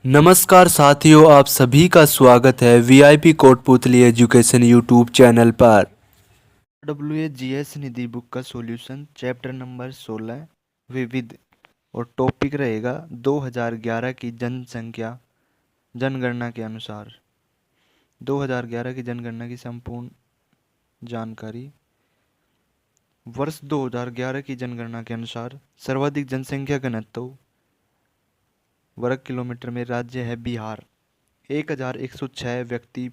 नमस्कार साथियों, आप सभी का स्वागत है VIP Kotputli education YouTube channel पर। WGS निधि बुक का सॉल्यूशन चैप्टर नंबर 16 विविध और टॉपिक रहेगा 2011 की जनगणना के अनुसार 2011 की जनगणना की संपूर्ण जानकारी। वर्ष 2011 की जनगणना के अनुसार सर्वाधिक जनसंख्या घनत्व वर्ग किलोमीटर में राज्य है बिहार, 1106 व्यक्ति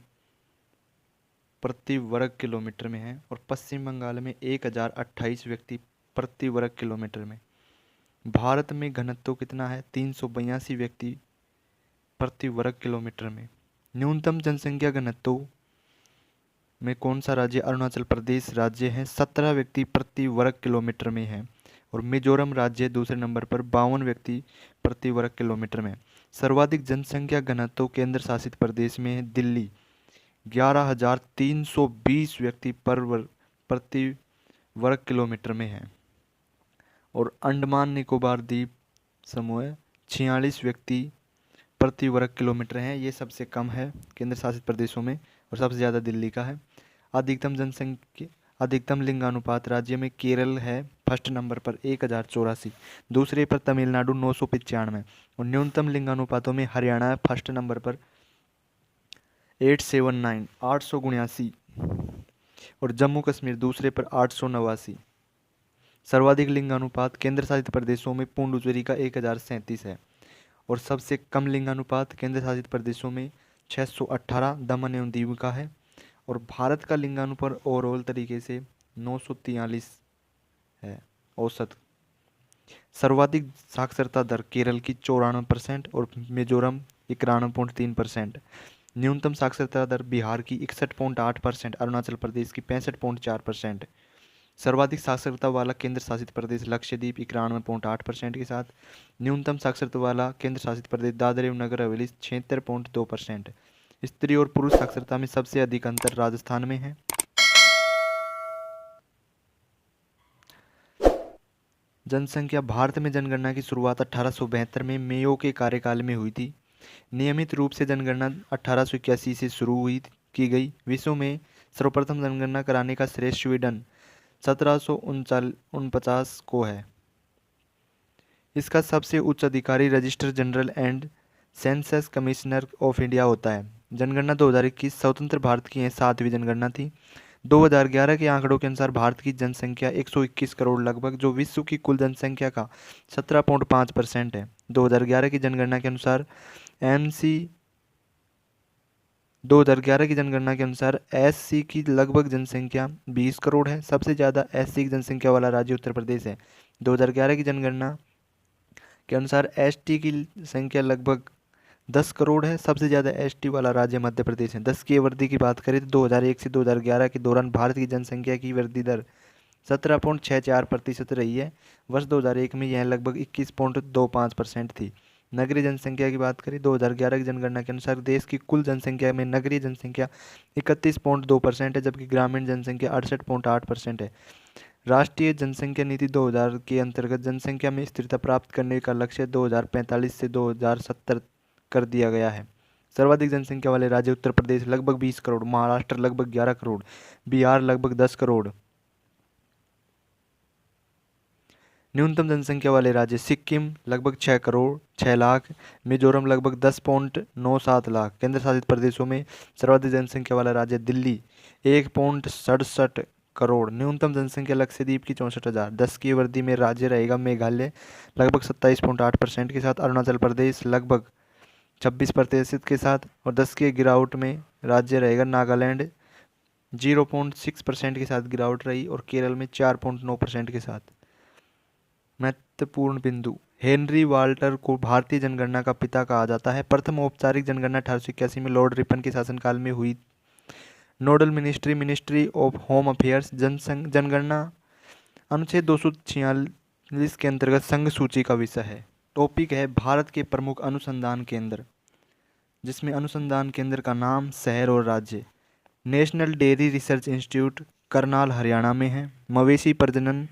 प्रति वर्ग किलोमीटर में है, और पश्चिम बंगाल में 1028 व्यक्ति प्रति वर्ग किलोमीटर में। भारत में घनत्व कितना है? 382 व्यक्ति प्रति वर्ग किलोमीटर में। न्यूनतम जनसंख्या घनत्व में कौन सा राज्य? अरुणाचल प्रदेश राज्य है, 17 व्यक्ति प्रति वर्ग किलोमीटर में है, और मिजोरम राज्य दूसरे नंबर पर 52 व्यक्ति प्रति वर्ग किलोमीटर में। सर्वाधिक जनसंख्या घनत्व केंद्र शासित प्रदेश में है दिल्ली, 11,320 व्यक्ति प्रति वर्ग किलोमीटर में है, और अंडमान निकोबार द्वीप समूह 46 व्यक्ति प्रति वर्ग किलोमीटर हैं। ये सबसे कम है केंद्र शासित प्रदेशों में, और सबसे ज़्यादा दिल्ली का है। अधिकतम लिंगानुपात राज्य में केरल है फर्स्ट नंबर पर 1084, दूसरे पर तमिलनाडु 995, और न्यूनतम लिंगानुपातों में हरियाणा है फर्स्ट नंबर पर 879 879, और जम्मू कश्मीर दूसरे पर 889। सर्वाधिक लिंगानुपात केंद्र शासित प्रदेशों में पुडुचेरी का 1037 है, और सबसे कम लिंगानुपात केंद्र शासित प्रदेशों में 618 दमन एवं दीव का है, और भारत का लिंगानुपात ओवरऑल तरीके से 943 है औसत। सर्वाधिक साक्षरता दर केरल की 94% और मिजोरम 91.3%। न्यूनतम साक्षरता दर बिहार की 61.8%, अरुणाचल प्रदेश की 65.4%। सर्वाधिक साक्षरता वाला केंद्र शासित प्रदेश लक्षद्वीप 91.8% के साथ। न्यूनतम साक्षरता वाला केंद्र शासित प्रदेश दादर एवं नगर हवेली 76.2%। स्त्री और पुरुष साक्षरता में सबसे अधिक अंतर राजस्थान में है। जनसंख्या। भारत में जनगणना की शुरुआत 1872 में मेयो के कार्यकाल में हुई थी। नियमित रूप से जनगणना 1881 से शुरू की गई। विश्व में सर्वप्रथम जनगणना कराने का श्रेय स्वीडन 1749 को है। इसका सबसे उच्च अधिकारी registrar general and census commissioner of India होता है। जनगणना 2021 स्वतंत्र भारत की 7वीं जनगणना थी। 2011 के आंकड़ों के अनुसार भारत की जनसंख्या 121 करोड़ लगभग, जो विश्व की कुल जनसंख्या का 17.5% है। 2011 की जनगणना के अनुसार एससी की लगभग जनसंख्या 20 करोड़ है। सबसे ज़्यादा एससी की जनसंख्या वाला राज्य उत्तर प्रदेश है। 2011 की जनगणना के अनुसार एसटी की संख्या लगभग 10 करोड़ है। सबसे ज़्यादा एसटी वाला राज्य मध्य प्रदेश है। 10 की वृद्धि की बात करें तो 2001 से 2011 के दौरान भारत की जनसंख्या की वृद्धि दर 17.64% रही है। वर्ष 2001 में यह लगभग 21.25% थी। नगरीय जनसंख्या की बात करें 2011 की जनगणना के अनुसार देश की कुल जनसंख्या में नगरीय जनसंख्या 31.2% है, जबकि ग्रामीण जनसंख्या 68.8% है। राष्ट्रीय जनसंख्या नीति 2000 के अंतर्गत जनसंख्या में स्थिरता प्राप्त करने का लक्ष्य 2045 से 2070 कर दिया गया है। सर्वाधिक जनसंख्या वाले राज्य उत्तर प्रदेश लगभग 20 करोड़, महाराष्ट्र लगभग 11 करोड़, बिहार लगभग 10 करोड़। न्यूनतम जनसंख्या वाले राज्य सिक्किम लगभग 6 करोड़ 6 लाख, मिजोरम लगभग 10.97 लाख। केंद्र शासित प्रदेशों में सर्वाधिक जनसंख्या वाला राज्य दिल्ली 1.67 करोड़। न्यूनतम जनसंख्या लक्षद्वीप की 64,000। 10 की वृद्धि में राज्य रहेगा मेघालय लगभग 27.8% के साथ, अरुणाचल प्रदेश लगभग 26% के साथ, और 10 के गिरावट में राज्य रहेगा नागालैंड 0.6% के साथ गिरावट रही, और केरल में 4.9% के साथ। महत्वपूर्ण बिंदु। हेनरी वाल्टर को भारतीय जनगणना का पिता कहा जाता है। प्रथम औपचारिक जनगणना 1881 में लॉर्ड रिपन के शासनकाल में हुई। Nodal ministry of home affairs जनगणना अनुच्छेद 246 के अंतर्गत संघ सूची का विषय है। टॉपिक है भारत के प्रमुख अनुसंधान केंद्र, जिसमें अनुसंधान केंद्र का नाम, शहर और राज्य। National dairy research institute Karnal Haryana में है। मवेशी प्रजनन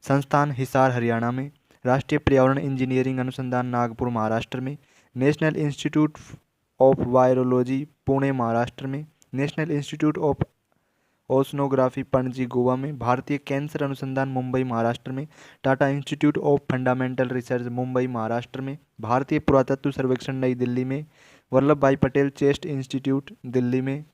संस्थान हिसार हरियाणा में। राष्ट्रीय पर्यावरण इंजीनियरिंग अनुसंधान नागपुर महाराष्ट्र में। National institute of virology Pune Maharashtra में, national institute of oceanography Panaji Goa में, भारतीय कैंसर अनुसंधान मुंबई महाराष्ट्र में, Tata institute of fundamental research Mumbai Maharashtra में, भारतीय पुरातत्व सर्वेक्षण नई दिल्ली में, वल्लभ भाई पटेल चेस्ट इंस्टीट्यूट दिल्ली में,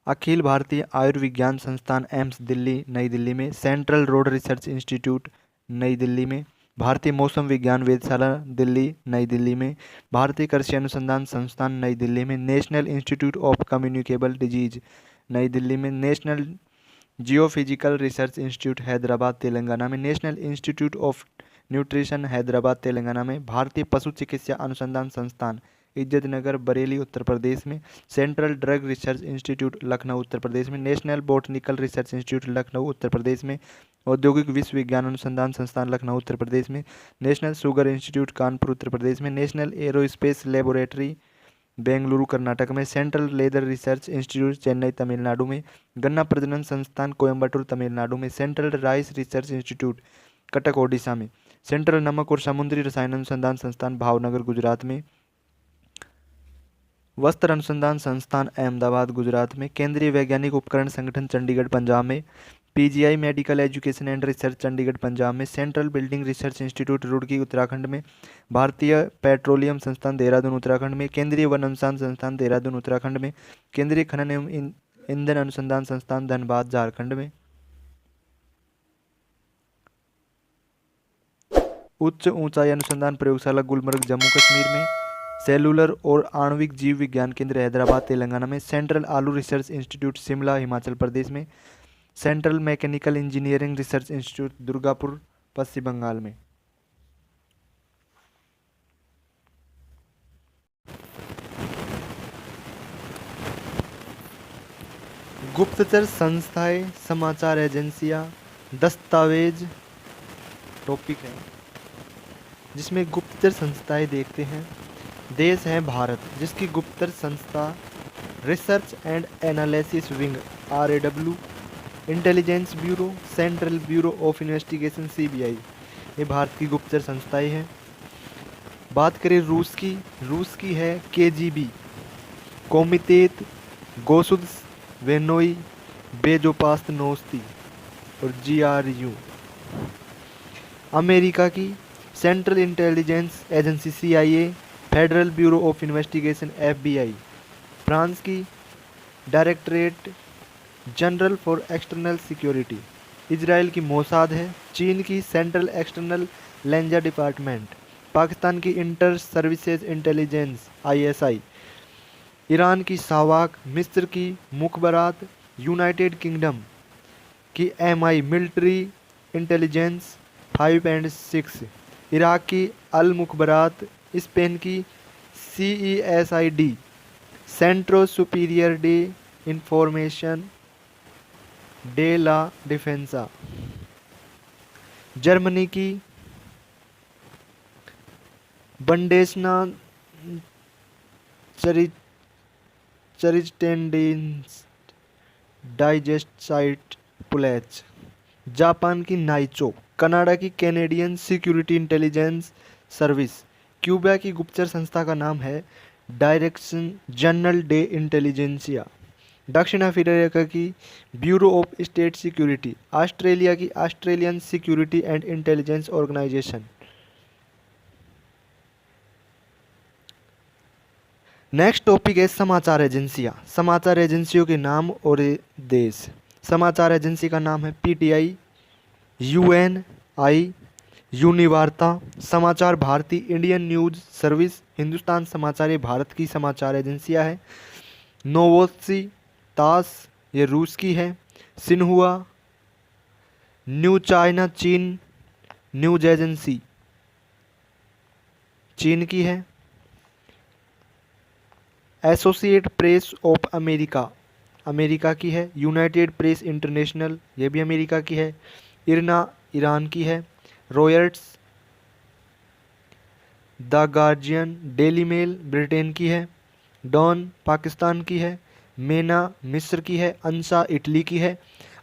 अखिल भारतीय आयुर्विज्ञान संस्थान एम्स दिल्ली नई दिल्ली में, सेंट्रल रोड रिसर्च इंस्टीट्यूट नई दिल्ली में, भारतीय मौसम विज्ञान वेधशाला दिल्ली नई दिल्ली में, भारतीय कृषि अनुसंधान संस्थान नई दिल्ली में, national institute of communicable disease New Delhi में, national geophysical research institute Hyderabad Telangana में, national institute of nutrition Hyderabad Telangana में, भारतीय पशु चिकित्सा अनुसंधान संस्थान इज्जतनगर बरेली उत्तर प्रदेश में, central drug research institute Lucknow Uttar Pradesh में, national botanical research institute Lucknow Uttar Pradesh में, औद्योगिक विश्वविज्ञान अनुसंधान संस्थान लखनऊ उत्तर प्रदेश में, national sugar institute Kanpur Uttar Pradesh में, national aerospace laboratory Bengaluru Karnataka में, central leather research institute Chennai Tamil Nadu में, गन्ना प्रजनन संस्थान कोयम्बटूर तमिलनाडु में, central rice research institute Cuttack Odisha में, सेंट्रल नमक और समुद्री रसायन अनुसंधान संस्थान भावनगर गुजरात में, वस्त्र अनुसंधान संस्थान अहमदाबाद गुजरात में, केंद्रीय वैज्ञानिक उपकरण संगठन चंडीगढ़ पंजाब में, PGI medical education and research Chandigarh Punjab में, central building research institute Roorkee Uttarakhand में, भारतीय पेट्रोलियम संस्थान देहरादून उत्तराखंड में, केंद्रीय वन अनुसंधान संस्थान देहरादून उत्तराखंड में, केंद्रीय खनन एवं ईंधन अनुसंधान संस्थान धनबाद झारखंड में, उच्च ऊंचाई अनुसंधान प्रयोगशाला गुलमर्ग जम्मू कश्मीर में, सेलुलर और आणविक जीव विज्ञान केंद्र हैदराबाद तेलंगाना में, central aloo research institute Shimla Himachal Pradesh में, central mechanical engineering research institute Durgapur Paschim Bangal में। गुप्तचर संस्थाएं, समाचार एजेंसियां, दस्तावेज टॉपिक है जिसमें गुप्तचर संस्थाएं देखते हैं। देश है भारत, जिसकी गुप्तचर संस्था research and analysis wing RAW, intelligence bureau, central bureau of investigation CBI, ये भारत की गुप्तचर संस्थाएं हैं। बात करें रूस की है KGB, कोमितेत गोसुद वेनोई बेजोपास्त नोस्ती और GRU। अमेरिका की central intelligence agency CIA, federal bureau of investigation FBI। France की directorate general for external security. Israel की मोसाद है। चीन की सेंट्रल एक्सटर्नल लेंजा डिपार्टमेंट। पाकिस्तान की inter services intelligence ISI। Iran की सावाक। मिस्र की मुखबरात। यूनाइटेड किंगडम की MI मिलिट्री इंटेलिजेंस 5 और 6। इराक की अल मुखबरात। स्पेन की CESID Centro Superior de Informacion de la Defensa. Germany की बंडेसना चरिस्टेंडेंस डाइजेस्ट साइट पुलेच। जापान की नाइचो। कनाडा की Canadian security intelligence service. Cuba की गुप्तचर संस्था का नाम है डायरेक्शन जनरल डे इंटेलिजेंसिया। दक्षिण अफ्रीका की bureau of state security. Australia की Australian security and intelligence organisation. Next topic है समाचार एजेंसियां। समाचार एजेंसियों के नाम और देश। समाचार एजेंसी का नाम है PTI, UNI, Univarta, Samachar Bharati, Indian news service, Hindustan Samachar ये भारत की समाचार एजेंसियां है। नोवोत्सी तास ये रूस की है। सिन्हुआ, न्यू चाइना चीन न्यूज एजेंसी चीन की है। Associate press of America America की है। यूनाइटेड प्रेस इंटरनेशनल ये भी अमेरिका की है। इरना ईरान की है। Reuters, the Guardian, Daily Mail Britain की है। डॉन पाकिस्तान की है। मेना मिस्र की है। अंसा इटली की है।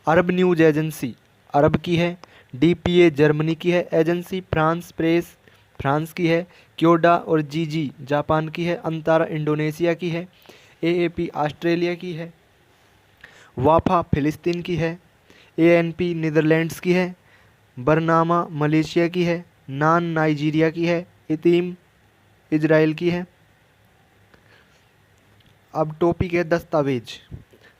अरब न्यूज एजेंसी अरब की है। DPA जर्मनी की है। एजेंसी फ्रांस प्रेस फ्रांस की है। क्योडा और जीजी जापान की है। अंतारा इंडोनेशिया की है। AAP ऑस्ट्रेलिया की है। वाफा फिलिस्तीन की है। ANP नीदरलैंड्स की है। बरनामा मलेशिया की है। नान नाइजीरिया की है। इतीम इजराइल की है। अब टॉपिक है दस्तावेज।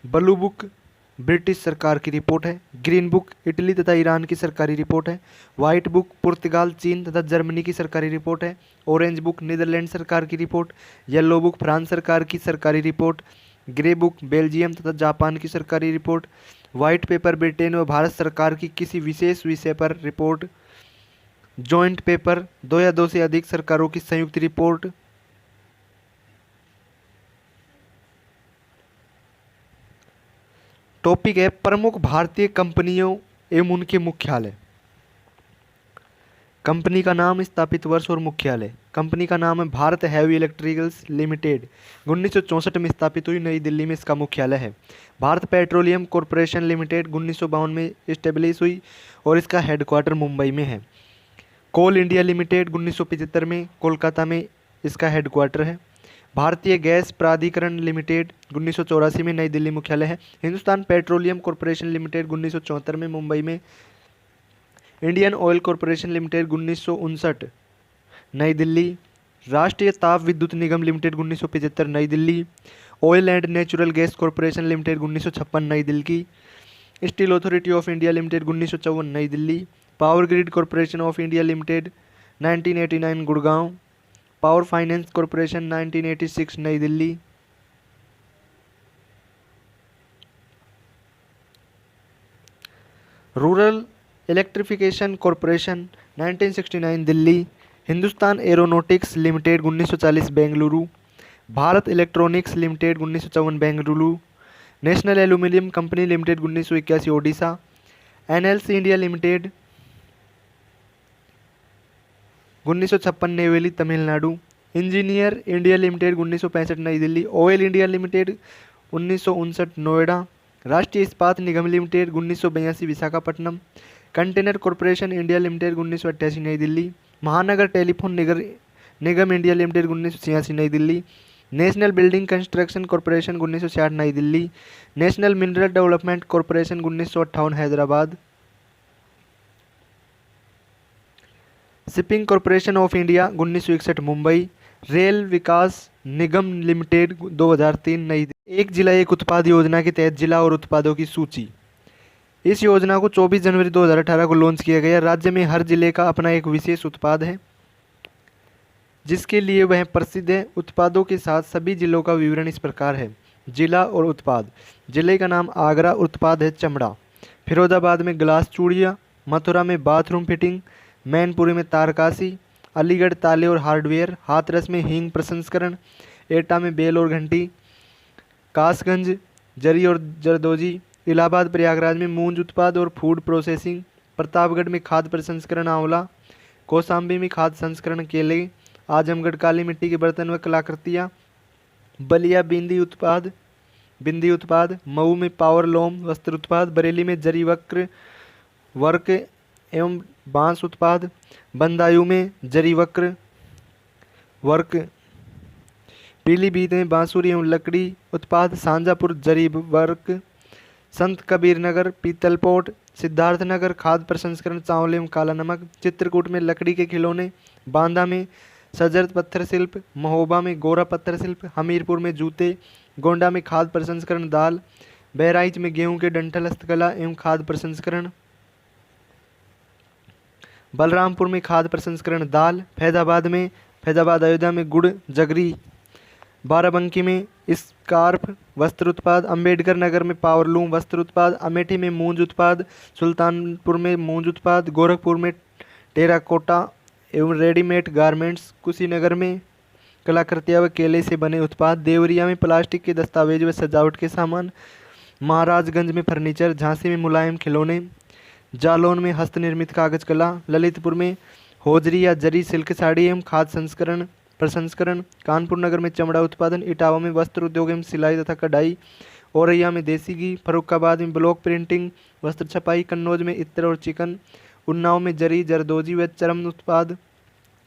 ब्लू बुक ब्रिटिश सरकार की रिपोर्ट है। ग्रीन बुक इटली तथा ईरान की सरकारी रिपोर्ट है। वाइट बुक पुर्तगाल चीन तथा जर्मनी की सरकारी रिपोर्ट है। ऑरेंज बुक नीदरलैंड सरकार की रिपोर्ट। येलो बुक फ्रांस सरकार की सरकारी रिपोर्ट। ग्रे बुक बेल्जियम तथा जापान की सरकारी रिपोर्ट। व्हाइट पेपर ब्रिटेन व भारत सरकार की किसी विशेष विषय पर रिपोर्ट। जॉइंट पेपर दो या दो से अधिक सरकारों की संयुक्त रिपोर्ट। टॉपिक है प्रमुख भारतीय कंपनियों एवं उनके मुख्यालय। कंपनी का नाम, स्थापित वर्ष और मुख्यालय। कंपनी का नाम है भारत हैवी इलेक्ट्रिकल्स लिमिटेड। 1964 में स्थापित हुई, नई दिल्ली में इसका मुख्यालय है। भारत पेट्रोलियम कॉरपोरेशन लिमिटेड 1952 में इस्टेब्लिश हुई और इसका हेडक्वार्टर मुंबई में है। कोल इंडिया लिमिटेड 1975 में कोलकाता में इसका हेडक्वार्टर है। भारतीय गैस प्राधिकरण लिमिटेड 1984 में नई दिल्ली मुख्यालय है। हिंदुस्तान पेट्रोलियम कॉरपोरेशन लिमिटेड 1974 में मुंबई में। इंडियन ऑयल कॉरपोरेशन लिमिटेड 1959 नई दिल्ली। राष्ट्रीय ताप विद्युत निगम लिमिटेड 1975 नई Delhi. Oil and natural gas corporation limited 1956 नई दिल्ली की। Steel authority of India limited 1954 नई Delhi. Power grid corporation of India limited 1989 Gurgaon. Power finance corporation 1986 नई Delhi. Rural electrification corporation 1969 Delhi. Hindustan aeronautics limited 1940 Bengaluru. Bharat electronics limited 1954 Bengaluru. National aluminium company limited 1981 Odisha. NLC India limited 1956 Neyveli Tamil Nadu. Engineer India limited 1965 नई Delhi. Oil India limited 1959 Noida. राष्ट्रीय इस्पात निगम limited 1982 Visakhapatnam. Container corporation India limited 1988 New Delhi. महानगर telephone निगम India limited 1986 नई Delhi. National building construction corporation 1966 नई Delhi. National mineral development corporation 1958 Hyderabad. Shipping corporation of India 1961 Mumbai. Rail Vikas Nigam limited 2003 नई दिल्ली। एक जिला एक उत्पाद योजना के तहत जिला और उत्पादों की सूची। इस योजना को 24 जनवरी 2018 को लॉन्च किया गया। राज्य में हर जिले का अपना एक विशेष उत्पाद है जिसके लिए वह प्रसिद्ध है। उत्पादों के साथ सभी जिलों का विवरण इस प्रकार है। जिला और उत्पाद। जिले का नाम आगरा, उत्पाद है चमड़ा। फिरोजाबाद में ग्लास चूड़ियाँ। मथुरा में बाथरूम फिटिंग। मैनपुरी में तारकासी। अलीगढ़ ताले और हार्डवेयर। हाथरस में हींग प्रसंस्करण। एटा में बेल और घंटी। कासगंज जरी और जरदोजी। इलाहाबाद प्रयागराज में मूंज उत्पाद और फूड प्रोसेसिंग। प्रतापगढ़ में खाद्य प्रसंस्करण आंवला। कौशाम्बी में खाद्य संस्करण केले। आजमगढ़ काली मिट्टी के बर्तन व कलाकृतियाँ। बलिया बिंदी उत्पाद। मऊ में पावर लूम वस्त्र उत्पाद। बरेली में जरी वक्र वर्क एवं बांस उत्पाद। बंदायूं में जरी वक्र वर्क। पीलीभीत में बांसुरी एवं लकड़ी उत्पाद। सांजापुर जरी वर्क। संत कबीर नगर पीतलपोट। सिद्धार्थनगर खाद्य प्रसंस्करण चावल एवं काला नमक। चित्रकूट में लकड़ी के खिलौने। बांदा में सजरत पत्थर शिल्प। महोबा में गोरा पत्थर शिल्प। हमीरपुर में जूते। गोंडा में खाद्य प्रसंस्करण दाल। बहराइच में गेहूं के डंठल हस्तकला एवं खाद्य प्रसंस्करण। बलरामपुर में खाद्य प्रसंस्करण दाल। फैजाबाद अयोध्या में गुड़ जगरी। बाराबंकी में स्कार्फ वस्त्र उत्पाद। अंबेडकर नगर में पावरलूम वस्त्र उत्पाद। अमेठी में मूंज उत्पाद। सुल्तानपुर में मूंज उत्पाद। गोरखपुर में टेराकोटा एवं रेडीमेड गारमेंट्स। कुशीनगर में कलाकृतियाँ व केले से बने उत्पाद। देवरिया में प्लास्टिक के दस्तावेज व सजावट के सामान। महाराजगंज में फर्नीचर। झांसी में मुलायम खिलौने। जालौन में हस्त निर्मित कागज कला। ललितपुर में होजरी या जरी सिल्क साड़ी एवं खाद्य प्रसंस्करण। कानपुर नगर में चमड़ा उत्पादन। इटावा में वस्त्र उद्योग एवं सिलाई तथा कढ़ाई। औरैया में देसी घी। फर्रुखाबाद में ब्लॉक प्रिंटिंग वस्त्र छपाई। कन्नौज में इत्र और चिकन। उन्नाव में जरी जरदोजी व चर्म उत्पाद,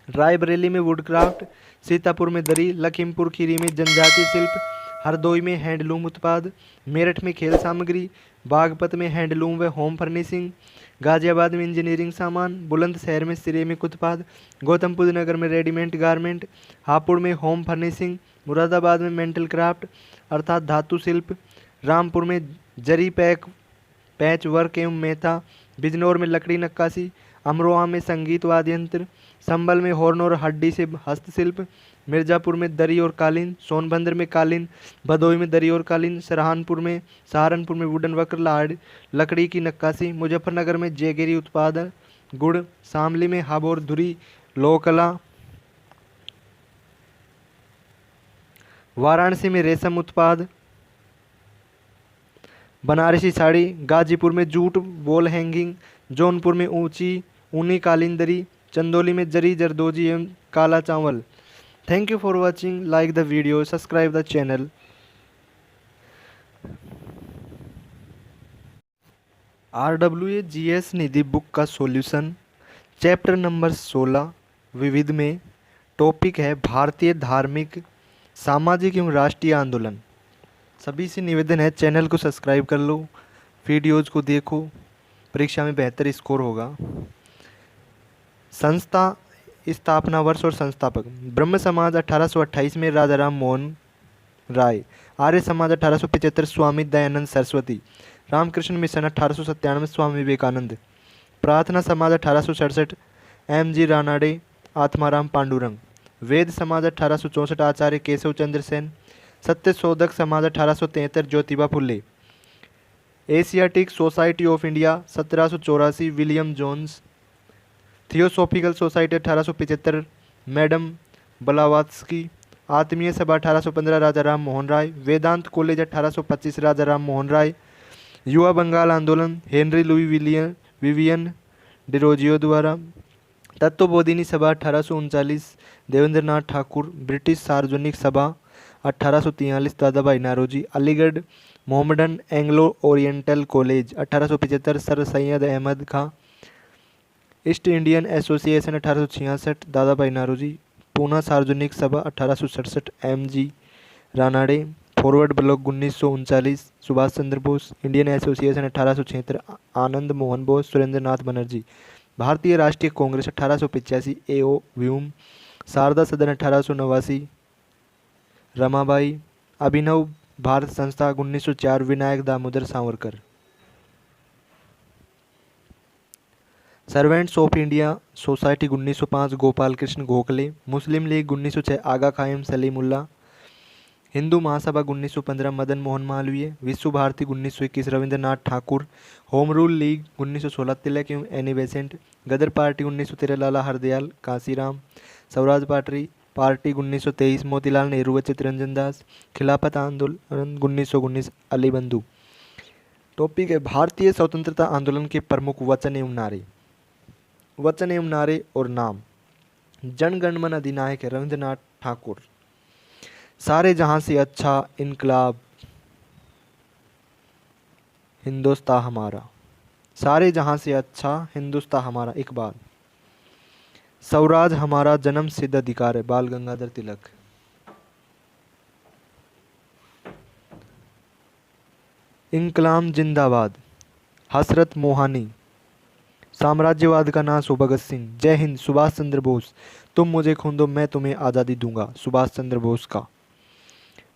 रायबरेली में वुडक्राफ्ट, सीतापुर में दरी, लखीमपुर खीरी में जनजातीय शिल्प, हरदोई में हैंडलूम उत्पाद, मेरठ में खेल सामग्री, बागपत में हैंडलूम व होम फर्निशिंग, गाजियाबाद में इंजीनियरिंग सामान, बुलंदशहर में सिरेमिक उत्पाद, गौतमबुद्ध नगर में रेडीमेड गारमेंट, हापुड़ में होम फर्निशिंग, मुरादाबाद में मेंटल क्राफ्ट अर्थात धातु शिल्प, रामपुर में जरी पैच वर्क एवं मेथा, बिजनौर में लकड़ी नक्काशी, अमरोहा में संगीत वाद्य यंत्र, संभल में हॉर्न और हड्डी से हस्तशिल्प, मिर्जापुर में दरी और कालीन, सोनभद्र में कालीन, भदोई में दरी और कालीन, सहारनपुर में वुडन वक्र लकड़ी की नक्काशी, मुजफ्फरनगर में जेगेरी उत्पादन गुड़, शामली में हाबोर धुरी लोकला, वाराणसी में रेशम उत्पाद, बनारसी साड़ी, गाजीपुर में जूट वॉल हैंगिंग, जौनपुर में ऊंची ऊनी कालीन दरी, चंदौली में जरी जरदोजी एवं काला चावल। Thank you for watching, like the video, subscribe the channel. RWA-GS Nidhi book का सॉल्यूशन चैप्टर नंबर 16 विविध में टॉपिक है भारतीय धार्मिक सामाजिक एवं राष्ट्रीय आंदोलन। सभी से निवेदन है चैनल को सब्सक्राइब कर लो, वीडियोज़ को देखो, परीक्षा में बेहतर स्कोर होगा। संस्था स्थापना वर्ष और संस्थापक ब्रह्म समाज 1828 में राजा राम मोहन राय, आर्य समाज 1875 स्वामी दयानंद सरस्वती, रामकृष्ण मिशन 1897 स्वामी विवेकानंद, प्रार्थना समाज 1867 MG रानाडे आत्माराम पांडुरंग, वेद समाज 1864 आचार्य केशव चंद्र सेन, सत्य Shodhak Samaj 1873 Jyotiba Phule, asiatic society of India 1784 William Jones, theosophical society 1875 madam Blavatsky, Atmiya Sabha 1815 Raja Ram Mohan Roy, Vedanta college 1825 Raja Ram Mohan Roy, युवा बंगाल आंदोलन हेनरी लुई विवियन डिरोजियो द्वारा, तत्वबोधिनी सभा 1839 देवेंद्र नाथ ठाकुर, ब्रिटिश सार्वजनिक सभा 1843 Dadabhai Naoroji, Aligarh Mohammedan Anglo Oriental college 1875 sir Syed Ahmad Khan, East Indian association 1866 Dadabhai Naoroji, Poona Sarvajanik Sabha 1867 MG Ranade, forward bloc 1939 Subhash Chandra Bose, Indian association 1876 Anand Mohan Bose, Surendranath Banerjee, Bharatiya Rashtriya Congress 1885 AO व्यूम, Sharda सदन 1889 रमाबाई, अभिनव भारत संस्था 1904 Vinayak Damodar Savarkar, servants of India society 1905 Gopal Krishna Gokhale, Muslim League 1906 Aga Khan Salimullah, Hindu Mahasabha 1915 Madan Mohan Malaviya, Vishwa Bharati 1921 Rabindranath Thakur, home rule league 1916 Tilak एवं Annie Besant, Ghadar party 1913 Lala Hardayal Kanshiram, Swaraj party 1923 Motilal Nehru व चित्तरंजन दास, खिलाफत आंदोलन 1919 अली बंधु। टॉपिक है भारतीय स्वतंत्रता आंदोलन के प्रमुख वचन एवं नारे और नाम। जन गण मन अधिनायक है रविंद्रनाथ ठाकुर, सारे जहां से अच्छा इनकलाब हिंदुस्तान हमारा, सारे जहां से अच्छा हिंदुस्तान हमारा इकबाल, स्वराज हमारा जन्म सिद्ध अधिकार है बाल गंगाधर तिलक, इंकलाब जिंदाबाद हसरत मोहानी, साम्राज्यवाद का नाश हो भगत सिंह, जय हिंद सुभाष चंद्र बोस, तुम मुझे खून दो मैं तुम्हें आज़ादी दूंगा सुभाष चंद्र बोस का,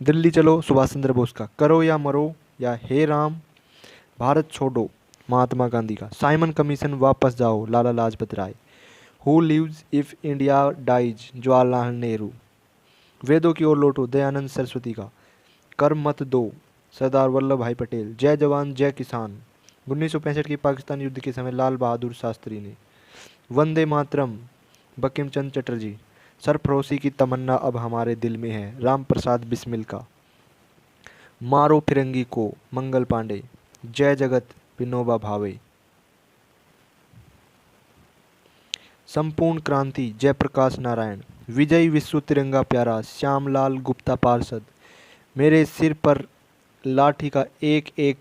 दिल्ली चलो सुभाष चंद्र बोस का, करो या मरो या हे राम भारत छोड़ो महात्मा गांधी का, साइमन कमीशन वापस जाओ Lala Lajpat Rai, who lives if India dies Jawaharlal Nehru, वेदों की ओर लौटो दयानंद सरस्वती का, कर मत दो सरदार वल्लभ भाई पटेल, जय जवान जय किसान 1965 के पाकिस्तान युद्ध के समय लाल बहादुर शास्त्री ने, वंदे मातरम बंकिम चंद्र चटर्जी, सरफरोशी की तमन्ना अब हमारे दिल में है राम प्रसाद बिस्मिल का, मारो फिरंगी को मंगल पांडे, जय जगत विनोबा भावे, संपूर्ण क्रांति जयप्रकाश नारायण, विजय विश्व तिरंगा प्यारा श्यामलाल गुप्ता पार्षद, मेरे सिर पर लाठी का एक एक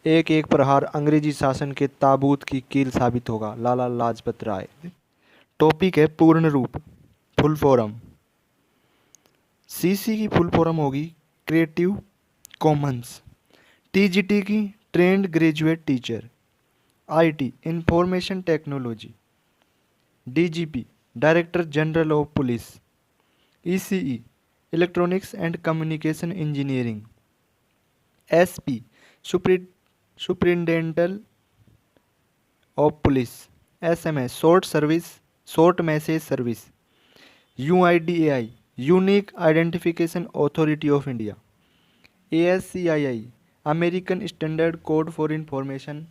एक एक प्रहार अंग्रेजी शासन के ताबूत की कील साबित होगा, लाला लाजपत राय। टॉपिक है पूर्ण रूप, फुल फॉर्म। सीसी की फुल फॉर्म होगी क्रिएटिव कॉमन्स। टीजीटी की trained graduate teacher. IT information technology. DGP director general of police. ECE electronics and communication engineering. SP superintendent of police. SMS short message service. UIDAI unique identification authority of India. ASCII American standard code for information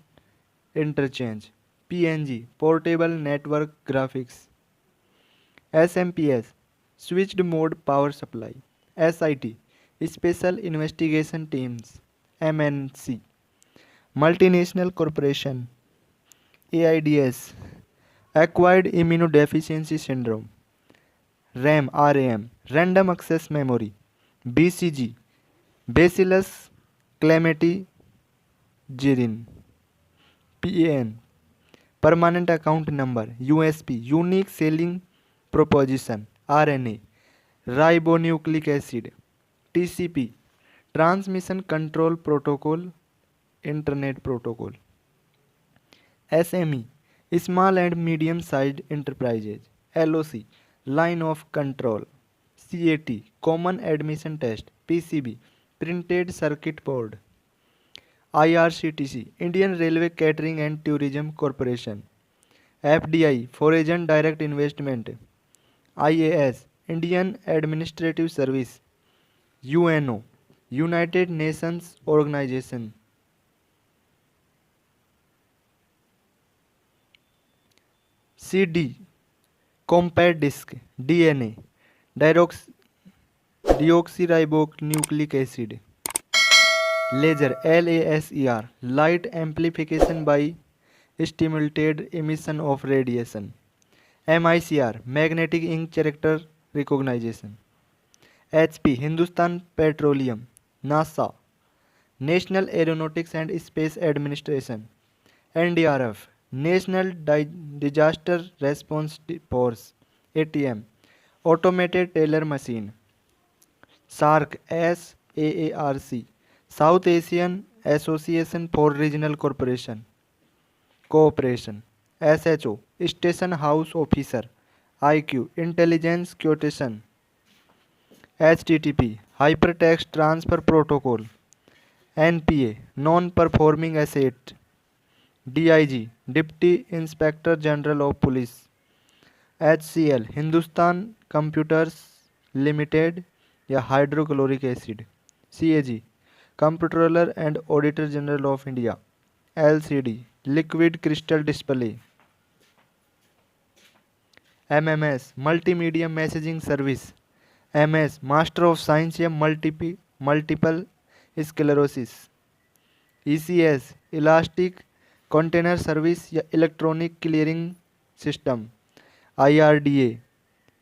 interchange. PNG portable network graphics. SMPS switched mode power supply. SIT special investigation teams. MNC multinational corporation. AIDS acquired immunodeficiency syndrome. RAM random access memory. BCG bacillus Calmette Guerin. PN permanent account number. USP unique selling proposition. RNA ribonucleic acid. TCP transmission control protocol internet protocol. SME small and medium sized enterprises. LOC line of control. CAT common admission test. PCB printed circuit board. IRCTC Indian railway catering and tourism corporation. FDI foreign direct investment. IAS Indian administrative service. UNO United Nations organisation. CD compact disc. DNA deoxyribonucleic acid. Laser LASER light amplification by stimulated emission of radiation. MICR magnetic ink character recognition. HP Hindustan petroleum. NASA national aeronautics and space administration. NDRF national disaster response force. ATM automated teller machine. SAARC SAARC south Asian association for regional cooperation. SHO station house officer. IQ intelligence क्योटेशन। HTTP hyper text transfer protocol. NPA non performing asset. DIG deputy inspector general of police. HCL Hindustan computers limited या hydrochloric acid. CAG comptroller and auditor general of India. LCD liquid crystal display. MMS multimedia messaging service. MS master of science या multiple sclerosis. ECS elastic container service या electronic clearing system. IRDA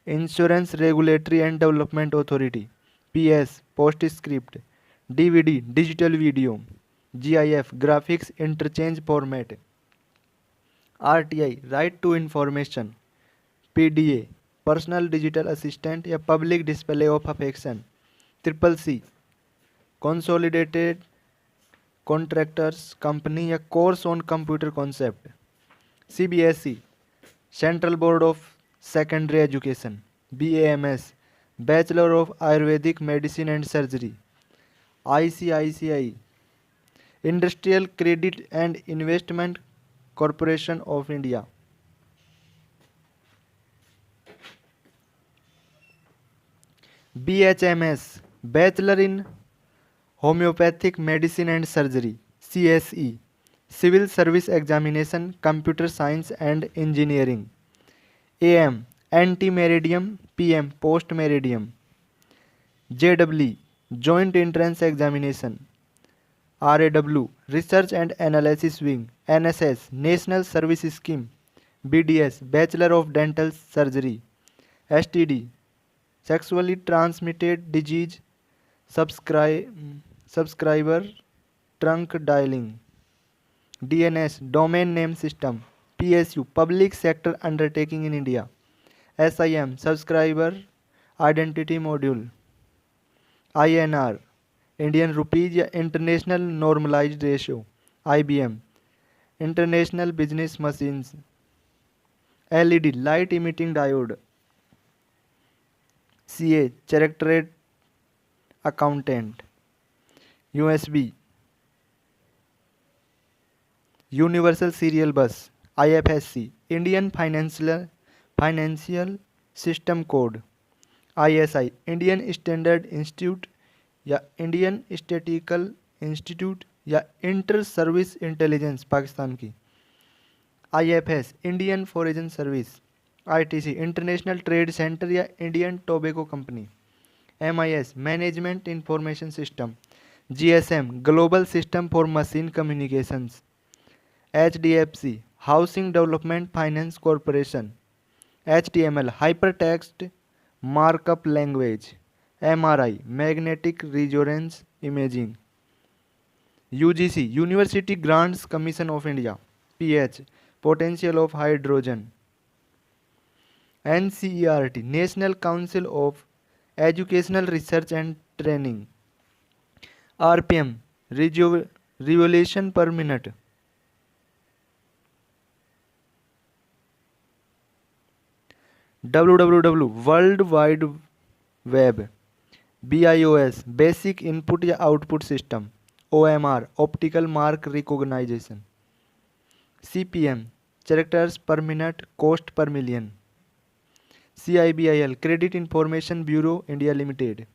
insurance regulatory and development authority. PS postscript DVD digital video. GIF graphics interchange format. RTI right to information. PDA personal digital assistant या public display of affection. CCC consolidated contractors company या course on computer concept. CBSE central board of secondary education. BAMS bachelor of Ayurvedic medicine and surgery. ICICI industrial credit and investment corporation of India. BHMS bachelor in homeopathic medicine and surgery. CSE civil service examination computer science and engineering. AM anti meridiem. PM post meridiem. JEE joint entrance examination. RAW research and analysis wing. NSS national service scheme. BDS bachelor of dental surgery. STD sexually transmitted disease subscriber trunk dialling. DNS Domain Name System, PSU Public Sector Undertaking in India, SIM Subscriber Identity Module, INR Indian Rupees या International Normalized Ratio, IBM International Business Machines, LED Light Emitting Diode, CA Chartered Accountant, USB Universal Serial Bus, IFSC Indian Financial System Code, ISI Indian Standard Institute या Indian statistical institute या inter service intelligence Pakistan की, IFS Indian foreign service, ITC international trade centre या Indian tobacco company, MIS management information system, GSM global system for machine communications, HDFC housing development finance corporation, HTML hypertext markup language, MRI magnetic resonance imaging, UGC university grants commission of India, PH potential of hydrogen, NCERT national council of educational research and training, RPM revolution per minute, WWW world wide web, BIOS basic input या output system, OMR optical mark recognisation, CPM characters per minute cost per million, CIBIL credit information bureau India limited,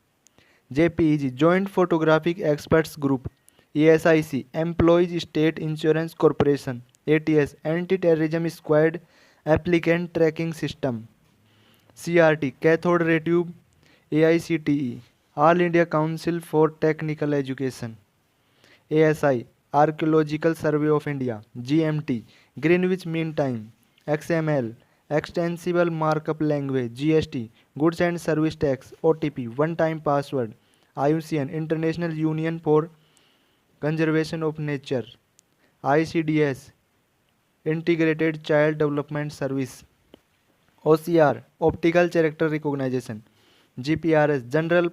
JPEG joint photographic experts group, ESIC employees state insurance corporation, ATS anti terrorism squad applicant tracking system, CRT cathode ray tube, AICTE all India council for technical education, ASI archaeological survey of India, GMT Greenwich mean time, XML extensible markup language, GST goods and service tax, OTP one time password, IUCN international union for conservation of nature, ICDS integrated child development service, OCR optical character recognition, GPRS general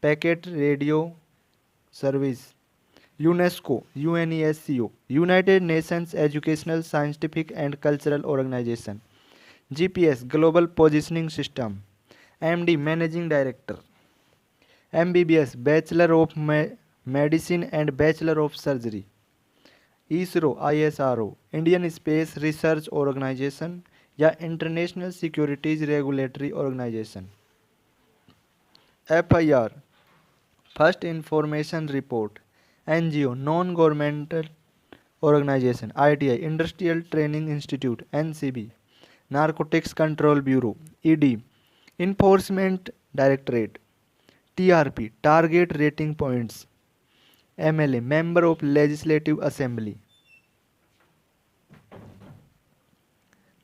packet radio service, UNESCO UNESCO United Nations educational scientific and cultural organisation, GPS global positioning system, MD managing director, MBBS bachelor of medicine and bachelor of surgery, ISRO ISRO Indian space research organisation या international securities regulatory organisation, FIR first information report, NGO non governmental organisation, ITI industrial training institute, NCB narcotics control bureau, ED enforcement directorate, TRP target rating points, MLA member of legislative assembly,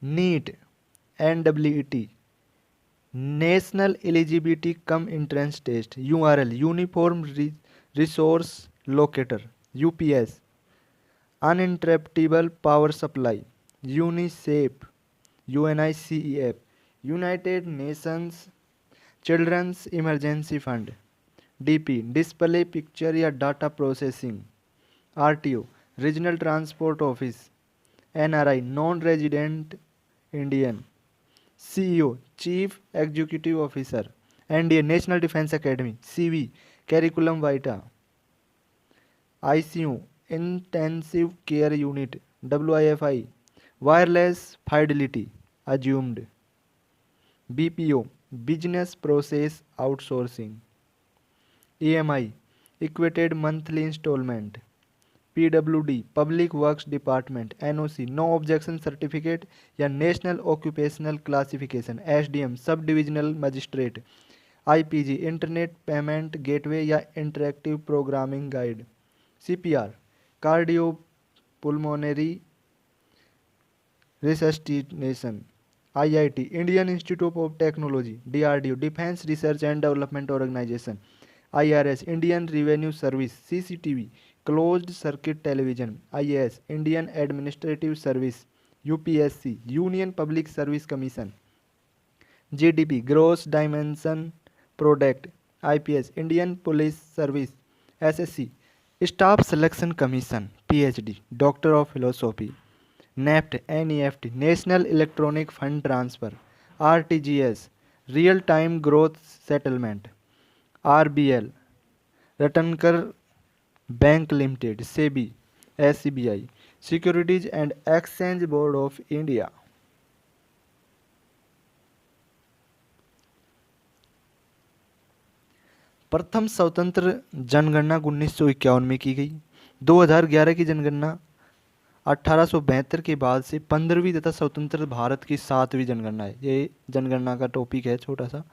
NEET NEET national eligibility cum entrance test, URL uniform resource locator, UPS uninterruptible power supply, UNICEF UNICEF united nations children's emergency fund, DP display picture या data processing, RTO regional transport office, NRI non resident Indian, CEO chief executive officer, NDA national defence academy, CV curriculum vitae, ICU intensive care unit, WIFI wireless fidelity assumed, BPO business process outsourcing, EMI equated monthly instalment, PWD public works department, NOC no objection certificate या national occupational classification, SDM sub divisional magistrate, IPG internet payment gateway या interactive programming guide, CPR cardio pulmonary resuscitation, IIT Indian institute of technology, DRDO defence research and development organisation, IRS Indian revenue service, CCTV closed circuit television, IAS, Indian administrative service, UPSC, union public service commission, GDP, gross dimension product, IPS, Indian police service, SSC, staff selection commission, PhD, doctor of philosophy, NEFT, NEFT, national electronic fund transfer, RTGS, real time growth settlement, RBL, Ratnakar bank limited, SEBI, SCBI, securities and exchange board of India. प्रथम स्वतंत्र जनगणना 1951 में की गई। 2011 की जनगणना 1872 के बाद से 15वीं तथा स्वतंत्र भारत की 7वीं जनगणना है। ये जनगणना का टॉपिक है छोटा सा।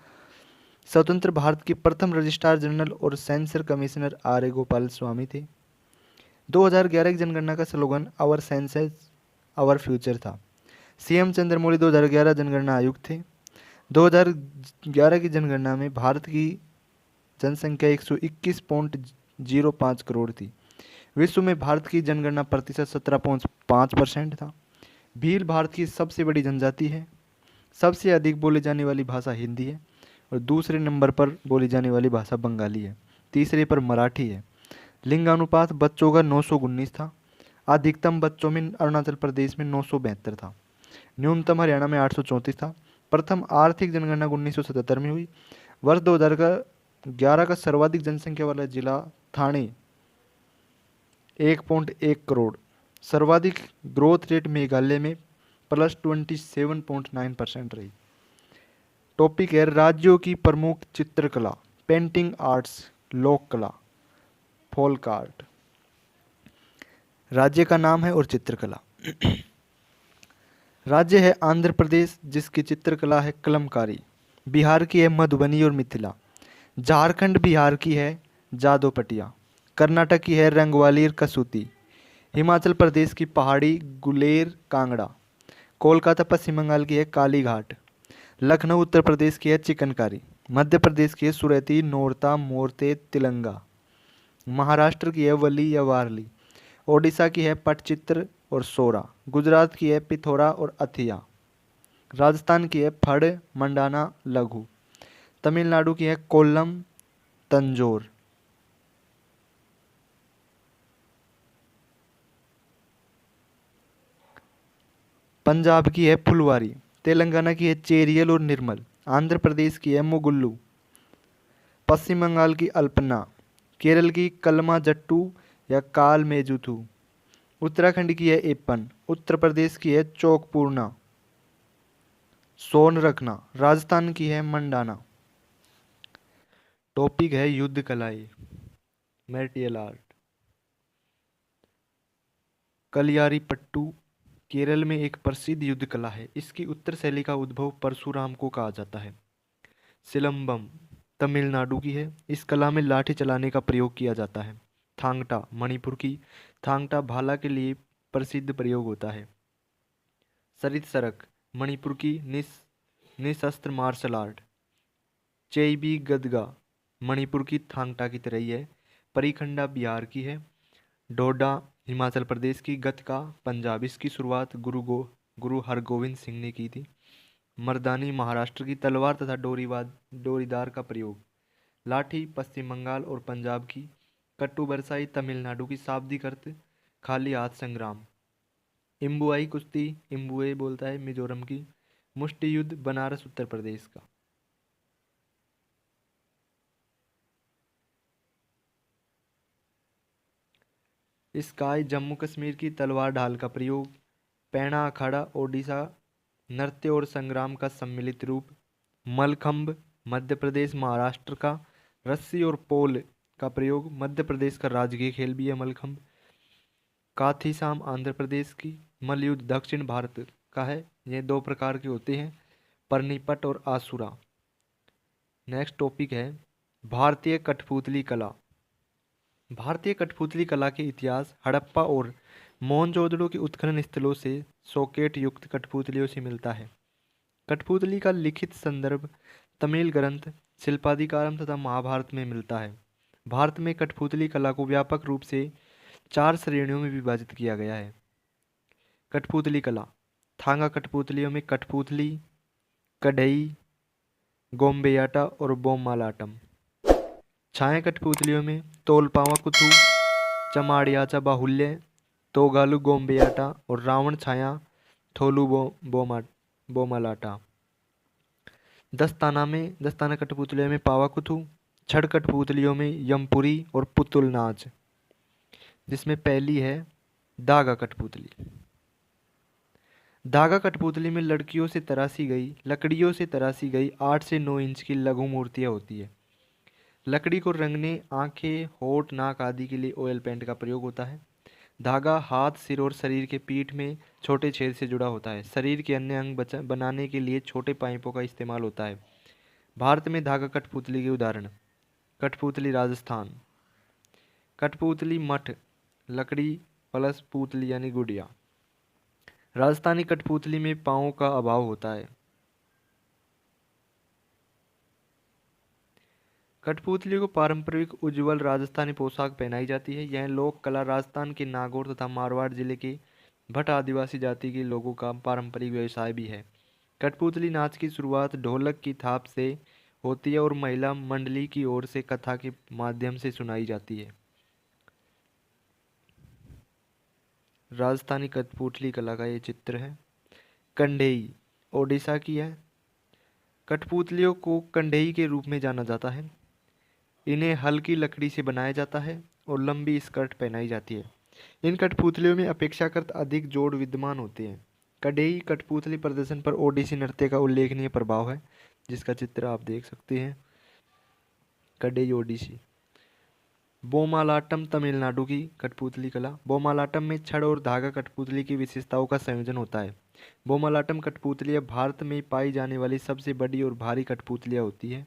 स्वतंत्र भारत के प्रथम रजिस्ट्रार जनरल और census commissioner R A Gopalaswamy थे। 2011 की जनगणना का slogan our census our future था। सीएम चंद्रमौली 2011 जनगणना आयुक्त थे। 2011 की जनगणना में भारत की जनसंख्या 121.05 करोड़ थी। विश्व में भारत की जनगणना प्रतिशत 17.5% था। भील भारत की सबसे बड़ी जनजाति है। सबसे अधिक बोली जाने वाली भाषा हिंदी है और दूसरे नंबर पर बोली जाने वाली भाषा बंगाली है। तीसरे पर मराठी है। लिंगानुपात बच्चों का 919 था। अधिकतम बच्चों में अरुणाचल प्रदेश में 972 था। न्यूनतम हरियाणा में 834 था। प्रथम आर्थिक जनगणना 1977 में हुई। वर्ष 2011 का सर्वाधिक जनसंख्या वाला जिला ठाणे 1.1 करोड़। सर्वाधिक ग्रोथ रेट मेघालय में +27.9% रही। टॉपिक है राज्यों की प्रमुख चित्रकला, पेंटिंग आर्ट्स, लोक कला, फोल्क आर्ट। राज्य का नाम है और चित्रकला। राज्य है आंध्र प्रदेश जिसकी चित्रकला है कलमकारी। बिहार की है मधुबनी और मिथिला। झारखंड बिहार की है जादोपटिया। कर्नाटक की है रंगवाली और कसूती। हिमाचल प्रदेश की पहाड़ी गुलेर कांगड़ा। कोलकाता पश्चिम बंगाल की है कालीघाट। लखनऊ उत्तर प्रदेश की है चिकनकारी। मध्य प्रदेश की है सुरती, नोरता, मोरते, तिलंगा। महाराष्ट्र की है वली या वारली। ओडिशा की है पटचित्र और सोरा। गुजरात की है पिथौरा और अथिया। राजस्थान की है फड़, मंडाना, लघु। तमिलनाडु की है कोल्लम, तंजोर। पंजाब की है फुलवारी। तेलंगाना की है चेरियल और निर्मल। आंध्र प्रदेश की है मुगुल्लू। पश्चिम बंगाल की अल्पना। केरल की कलमा जट्टू या काल मेजुथू। उत्तराखंड की है एपन। उत्तर प्रदेश की है चौकपूर्णा, सोन रखना। राजस्थान की है मंडाना। टॉपिक है युद्ध कलाएं, मार्टियल आर्ट। कलियारी पट्टू केरल में एक प्रसिद्ध युद्ध कला है। इसकी उत्तर शैली का उद्भव परशुराम को कहा जाता है। सिलम्बम तमिलनाडु की है। इस कला में लाठी चलाने का प्रयोग किया जाता है। थांगटा मणिपुर की। थांगटा भाला के लिए प्रसिद्ध प्रयोग होता है। सरित सरक मणिपुर की निशस्त्र मार्शल आर्ट। चेईबी गदगा मणिपुर की थांगटा की तरह ही है। परिखंडा बिहार की है। डोडा हिमाचल प्रदेश की। गतका पंजाब। इसकी शुरुआत गुरु हरगोविंद सिंह ने की थी। मर्दानी महाराष्ट्र की। तलवार तथा डोरीदार का प्रयोग। लाठी पश्चिम बंगाल और पंजाब की। कट्टू बरसाई तमिलनाडु की। शाब्दिक अर्थ खाली हाथ संग्राम। इम्बुआई कुश्ती इम्बुए बोलता है मिजोरम की। मुष्टि युद्ध बनारस उत्तर प्रदेश का। स्काई जम्मू कश्मीर की। तलवार ढाल का प्रयोग। पैणा अखाड़ा ओडिशा नृत्य और संग्राम का सम्मिलित रूप। मलखंब मध्य प्रदेश महाराष्ट्र का। रस्सी और पोल का प्रयोग। मध्य प्रदेश का राजकीय खेल भी है मलखंब। काथीसाम आंध्र प्रदेश की। मलयुद्ध दक्षिण भारत का है। ये दो प्रकार के होते हैं, परनीपट और आसुरा। नेक्स्ट टॉपिक है भारतीय कठपुतली कला। भारतीय कठपुतली कला के इतिहास हड़प्पा और मोहनजोदड़ो के उत्खनन स्थलों से सॉकेट युक्त कठपुतलियों से मिलता है। कठपुतली का लिखित संदर्भ तमिल ग्रंथ शिल्पाधिकारम तथा महाभारत में मिलता है। भारत में कठपुतली कला को व्यापक रूप से 4 श्रेणियों में विभाजित किया गया है। कठपुतली कला। थांगा कठपुतलियों में कठपुतली, कढ़ई, गोम्बेयाटा और बोम्मालाटम। छाया कठपुतलियों में तोलपावा कुथु, चमाड़ियाचा बाहुल्य, तोगालू गोम्बेयाटा और रावण छाया थोलू बोमालाटा। दस्ताना कठपुतलियों में पावाकुथु, छड़ कठपुतलियों में यमपुरी और पुतुल नाच, जिसमें पहली है धागा कठपुतली। धागा कठपुतली में लकड़ियों से तराशी गई 8 से 9 इंच की लघु मूर्तियाँ होती है। लकड़ी को रंगने, आंखें, होठ, नाक आदि के लिए ऑयल पेंट का प्रयोग होता है। धागा हाथ, सिर और शरीर के पीठ में छोटे छेद से जुड़ा होता है। शरीर के अन्य अंग बनाने के लिए छोटे पाइपों का इस्तेमाल होता है। भारत में धागा कठपुतली के उदाहरण: कठपुतली राजस्थान, कठपुतली मठ, लकड़ी प्लस पुतली यानी गुड़िया। राजस्थानी कठपुतली में पाँव का अभाव होता है। कठपुतली को पारंपरिक उज्ज्वल राजस्थानी पोशाक पहनाई जाती है। यह लोक कला राजस्थान के नागौर तथा मारवाड़ जिले के भट आदिवासी जाति के लोगों का पारंपरिक व्यवसाय भी है। कठपुतली नाच की शुरुआत ढोलक की थाप से होती है और महिला मंडली की ओर से कथा के माध्यम से सुनाई जाती है। राजस्थानी कठपुतली कला का ये चित्र है। कंढेई ओडिशा की है। कठपुतलियों को कंढेई के रूप में जाना जाता है। इन्हें हल्की लकड़ी से बनाया जाता है और लंबी स्कर्ट पहनाई जाती है। इन कठपुतलियों में अपेक्षाकृत अधिक जोड़ विद्यमान होते हैं। कंढेई कठपुतली प्रदर्शन पर ओडिसी नृत्य का उल्लेखनीय प्रभाव है, जिसका चित्र आप देख सकते हैं। कंढेई ओडिसी। बोमालाटम तमिलनाडु की कठपुतली कला। बोमालाटम में छड़ और धागा कठपुतली की विशेषताओं का संयोजन होता है। बोमालाटम कठपुतलियाँ भारत में पाई जाने वाली सबसे बड़ी और भारी कठपुतलियाँ होती है।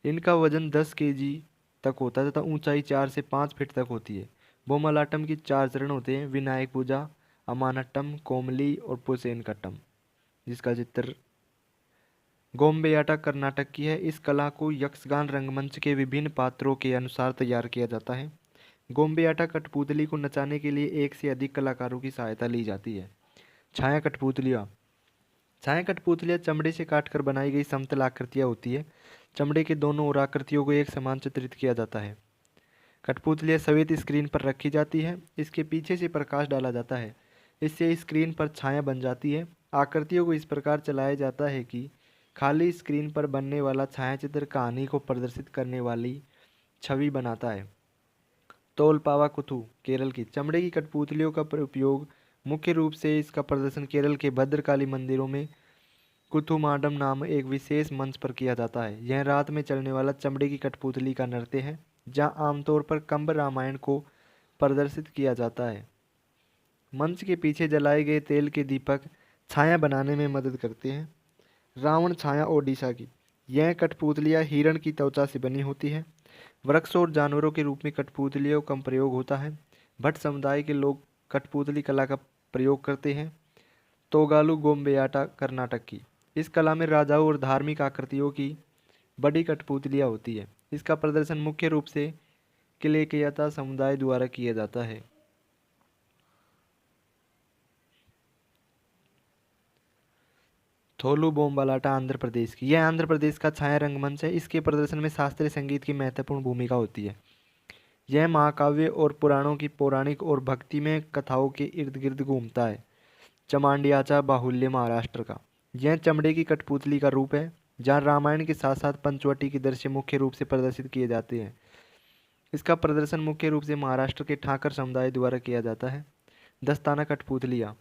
इनका वजन 10 केजी तक होता है तथा ऊंचाई 4 से 5 फीट तक होती है। बोमालाटम की 4 चरण होते हैं: विनायक पूजा, अमानट्टम, कोमली और पुसेनकट्टम, जिसका चित्र। गोम्बेयाटा कर्नाटक की है। इस कला को यक्षगान रंगमंच के विभिन्न पात्रों के अनुसार तैयार किया जाता है। गोम्बेयाटा कठपुतली को नचाने के लिए एक से अधिक कलाकारों की सहायता ली जाती है। छाया कठपुतलियाँ। छाया कठपुतलियाँ चमड़े से काटकर बनाई गई समतल आकृतियाँ होती है। चमड़े के दोनों ओर आकृतियों को एक समान चित्रित किया जाता है। कठपुतलियाँ सफेद स्क्रीन पर रखी जाती है। इसके पीछे से प्रकाश डाला जाता है। इससे स्क्रीन पर छाया बन जाती है। आकृतियों को इस प्रकार चलाया जाता है कि खाली स्क्रीन पर बनने वाला छायाचित्र कहानी को प्रदर्शित करने वाली छवि बनाता है। तोलपावा कुथु केरल की। चमड़े की कठपुतलियों का उपयोग मुख्य रूप से इसका प्रदर्शन केरल के भद्रकाली मंदिरों में कुथुमाडम नाम एक विशेष मंच पर किया जाता है। यह रात में चलने वाला चमड़े की कठपुतली का नृत्य है, जहां आमतौर पर कंब रामायण को प्रदर्शित किया जाता है। मंच के पीछे जलाए गए तेल के दीपक छाया बनाने में मदद करते हैं। रावण छाया ओडिशा की। यह कठपुतलियाँ हिरण की त्वचा से बनी होती है। वृक्षों और जानवरों के रूप में कठपुतलियों का प्रयोग होता है। भट्ट समुदाय के लोग कठपुतली कला का प्रयोग करते हैं। तोगालू गोम्बेयाटा कर्नाटक की। इस कला में राजाओं और धार्मिक आकृतियों की बड़ी कठपुतलियाँ होती है। इसका प्रदर्शन मुख्य रूप से किलेकेयता समुदाय द्वारा किया जाता है। थोलू बोम्बालाटा आंध्र प्रदेश की। यह आंध्र प्रदेश का छाया रंगमंच है। इसके प्रदर्शन में शास्त्रीय संगीत की महत्वपूर्ण भूमिका होती है। यह महाकाव्य और पुराणों की पौराणिक और भक्तिमय कथाओं के इर्द गिर्द घूमता है। चमांडियाचा बाहुल्य महाराष्ट्र का। यह चमड़े की कठपुतली का रूप है, जहाँ रामायण के साथ साथ पंचवटी के दृश्य मुख्य रूप से प्रदर्शित किए जाते हैं। इसका प्रदर्शन मुख्य रूप से महाराष्ट्र के ठाकर समुदाय द्वारा किया जाता है। दस्ताना कठपुतलियाँ।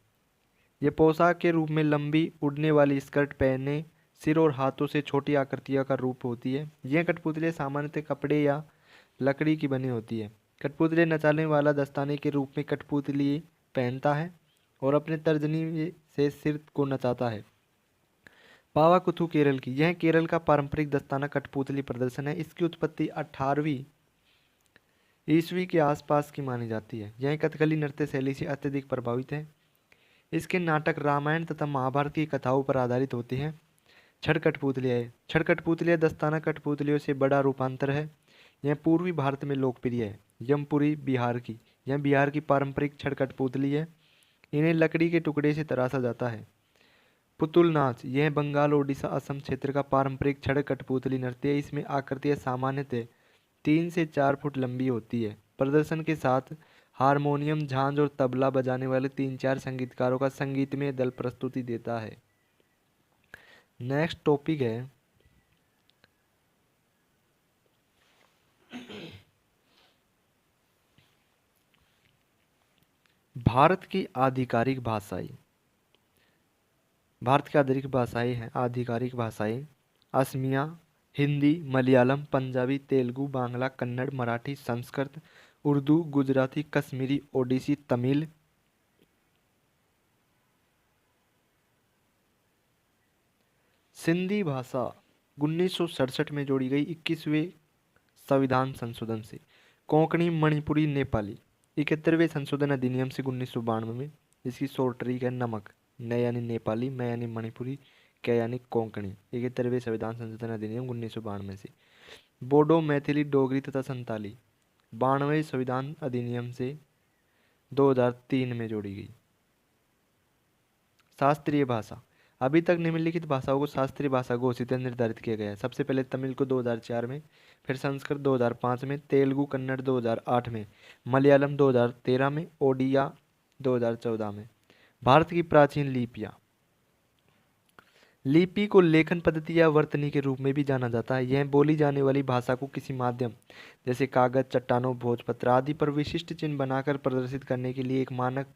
ये पोशाक के रूप में लंबी उड़ने वाली स्कर्ट पहने सिर और हाथों से छोटी आकृतियों का रूप होती है। यह कठपुतलियाँ सामान्यतः कपड़े या लकड़ी की बनी होती है। कठपुतलियाँ नचाने वाला दस्ताने के रूप में कठपुतली पहनता है और अपने तर्जनी से सिर को नचाता है। पावाकुथु केरल की। यह केरल का पारंपरिक दस्ताना कठपुतली प्रदर्शन है। इसकी उत्पत्ति 18वीं ईस्वी के आसपास की मानी जाती है। यह कथकली नृत्य शैली से अत्यधिक प्रभावित है। इसके नाटक रामायण तथा महाभारत की कथाओं पर आधारित होते हैं। छड़ कठपुतलियाँ। छड़ कठपुतलियाँ दस्ताना कठपुतलियों से बड़ा रूपांतर है। यह पूर्वी भारत में लोकप्रिय है। यमपुरी बिहार की, यह बिहार की पारंपरिक छड़ कठपुतली है। इन्हें लकड़ी के टुकड़े से तराशा जाता है। पुतुल नाच, यह बंगाल, ओडिशा, असम क्षेत्र का पारंपरिक छड़ कठपुतली नृत्य है। इसमें आकृतियां सामान्यतः 3 से 4 फुट लंबी होती है। प्रदर्शन के साथ हारमोनियम, झांझ और तबला बजाने वाले 3-4 संगीतकारों का संगीतमय दल प्रस्तुति देता है। नेक्स्ट टॉपिक है भारत की आधिकारिक भाषाएं। भारत की आधिकारिक भाषाएं असमिया, हिंदी, मलयालम, पंजाबी, तेलुगु, बांग्ला, कन्नड़, मराठी, संस्कृत, उर्दू, गुजराती, कश्मीरी, ओडिसी, तमिल। सिंधी भाषा 1967 में जोड़ी गई 21वें संविधान संशोधन से। कोंकणी, मणिपुरी, नेपाली 71वें संशोधन अधिनियम से 1992 में। इसकी शॉर्ट ट्रिक है नमक, न यानी नेपाली, म यानी मणिपुरी, क यानी कोंकणी। 71वें संविधान संशोधन अधिनियम 1992 से। बोडो, मैथिली, डोगरी तथा संताली 92वें संविधान अधिनियम से 2003 में जोड़ी गई। शास्त्रीय भाषा, अभी तक निम्नलिखित भाषाओं को शास्त्रीय भाषा घोषित या निर्धारित किया गया है। सबसे पहले तमिल को 2004 में, फिर संस्कृत 2005 में, तेलुगु कन्नड़ 2008 में, मलयालम 2013 में, ओडिया 2014 में। भारत की प्राचीन लिपियाँ। लिपि को लेखन पद्धति या वर्तनी के रूप में भी जाना जाता है। यह बोली जाने वाली भाषा को किसी माध्यम जैसे कागज, चट्टानों, भोजपत्र आदि पर विशिष्ट चिन्ह बनाकर प्रदर्शित करने के लिए एक मानक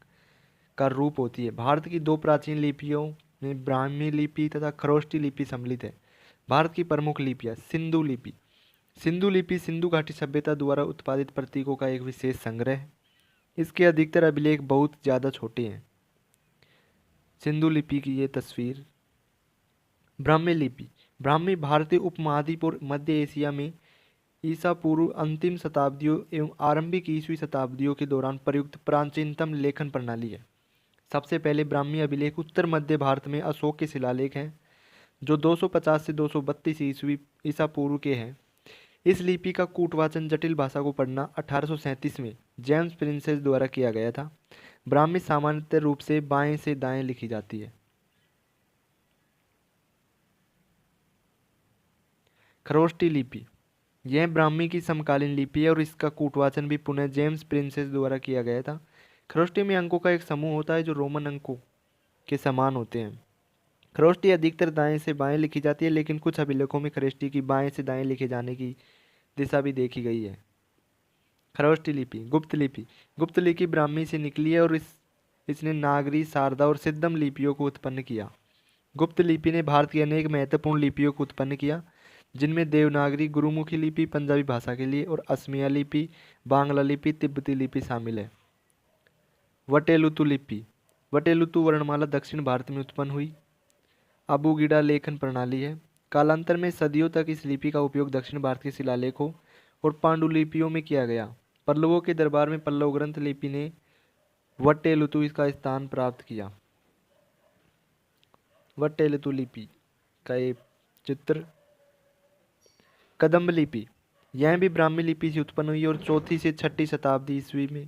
का रूप होती है। भारत की 2 प्राचीन लिपियों में ब्राह्मी लिपि तथा खरोष्टी लिपि सम्मिलित है। भारत की प्रमुख लिपियाँ। सिंधु लिपि, सिंधु लिपि सिंधु घाटी सभ्यता द्वारा उत्पादित प्रतीकों का एक विशेष संग्रह है। इसके अधिकतर अभिलेख बहुत ज़्यादा छोटे हैं। सिंधु लिपि की ये तस्वीर। ब्राह्मी लिपि, ब्राह्मी भारतीय उपमहाद्वीप और मध्य एशिया में ईसा पूर्व अंतिम शताब्दियों एवं आरंभिक ईसवी शताब्दियों के दौरान प्रयुक्त प्राचीनतम लेखन प्रणाली है। सबसे पहले ब्राह्मी अभिलेख उत्तर मध्य भारत में अशोक के शिलालेख हैं, जो 250 से 232 ईस्वी ईसा पूर्व के हैं। इस लिपि का कूटवाचन, जटिल भाषा को पढ़ना 1837 में जेम्स प्रिंसेस द्वारा किया गया था। ब्राह्मी सामान्यतः रूप से बाएं से दाएं लिखी जाती है। खरोष्टी लिपि, यह ब्राह्मी की समकालीन लिपि है और इसका कूटवाचन भी पुनः जेम्स प्रिंसेस द्वारा किया गया था। खरोष्टी में अंकों का एक समूह होता है जो रोमन अंकों के समान होते हैं। खरोष्टी अधिकतर दाएं से बाएं लिखी जाती है, लेकिन कुछ अभिलेखों में खरोष्टी की बाएं से दाएं लिखे जाने की दिशा भी देखी गई है। खरोष्टी लिपि। गुप्त लिपि, गुप्त लिपि ब्राह्मी से निकली है और इसने नागरी, शारदा और सिद्धम लिपियों को उत्पन्न किया। गुप्त लिपि ने भारत की अनेक महत्वपूर्ण लिपियों को उत्पन्न किया, जिनमें देवनागरी, गुरुमुखी लिपि पंजाबी भाषा के लिए और असमिया लिपि, बांग्ला लिपि, तिब्बती लिपि शामिल है। वटेलुतु लिपि, वटेलुतु वर्णमाला दक्षिण भारत में उत्पन्न हुई अबूगिडा लेखन प्रणाली है। कालांतर में सदियों तक इस लिपि का उपयोग दक्षिण भारत के शिलालेखों और पांडुलिपियों में किया गया। पल्लवों के दरबार में पल्लव ग्रंथ लिपि ने वटेलुतु इसका स्थान प्राप्त किया। वटेलुतु लिपि का एक चित्र। कदम्ब लिपि, यह भी ब्राह्मी लिपि से उत्पन्न हुई और 4वीं से 6वीं शताब्दी ईस्वी में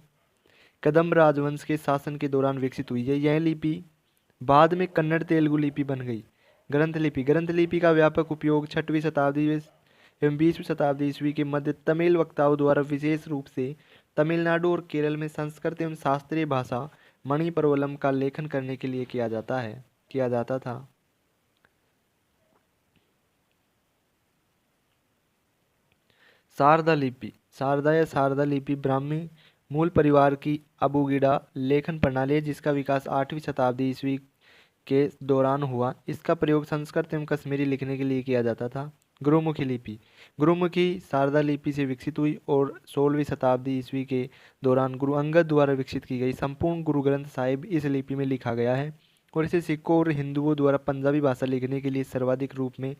कदम्ब राजवंश के शासन के दौरान विकसित हुई है। यह लिपि बाद में कन्नड़ तेलुगु लिपि बन गई। ग्रंथ लिपि, ग्रंथ लिपि का व्यापक उपयोग 6वीं शताब्दी एवं 20वीं शताब्दी ईस्वी के मध्य तमिल वक्ताओं द्वारा विशेष रूप से तमिलनाडु और केरल में संस्कृत एवं शास्त्रीय भाषा मणिप्रवलम का लेखन करने के लिए किया जाता था। शारदा लिपि, शारदा या शारदा लिपि ब्राह्मी मूल परिवार की अबूगिडा लेखन प्रणाली है, जिसका विकास 8वीं शताब्दी ईस्वी के दौरान हुआ। इसका प्रयोग संस्कृत एवं कश्मीरी लिखने के लिए किया जाता था। गुरुमुखी लिपि, गुरुमुखी शारदा लिपि से विकसित हुई और 16वीं शताब्दी ईस्वी के दौरान गुरु अंगद द्वारा विकसित की गई। संपूर्ण गुरु ग्रंथ साहिब इस लिपि में लिखा गया है और इसे सिखों और हिंदुओं द्वारा पंजाबी भाषा लिखने के लिए सर्वाधिक रूप में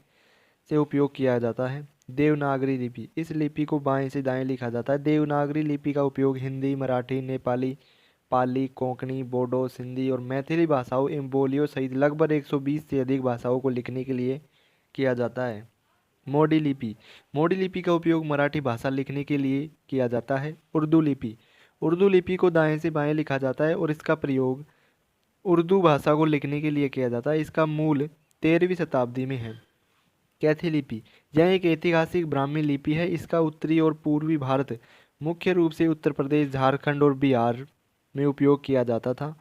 से उपयोग किया जाता है। देवनागरी लिपि, इस लिपि को बाएं से दाएं लिखा जाता है। देवनागरी लिपि का उपयोग हिंदी, मराठी, नेपाली, पाली, कोंकणी, बोडो, सिंधी और मैथिली भाषाओं एवं बोलियों सहित लगभग 120 से अधिक भाषाओं को लिखने के लिए किया जाता है। मोडी लिपि। मोडी लिपि का उपयोग मराठी भाषा लिखने के लिए किया जाता है। उर्दू लिपि। उर्दू लिपि को दाएं से बाएं लिखा जाता है और इसका प्रयोग उर्दू भाषा को लिखने के लिए किया जाता है। इसका मूल 13वीं शताब्दी में है। कैथी लिपि। यह एक ऐतिहासिक ब्राह्मी लिपि है। इसका उत्तरी और पूर्वी भारत, मुख्य रूप से उत्तर प्रदेश, झारखंड और बिहार में उपयोग किया जाता था।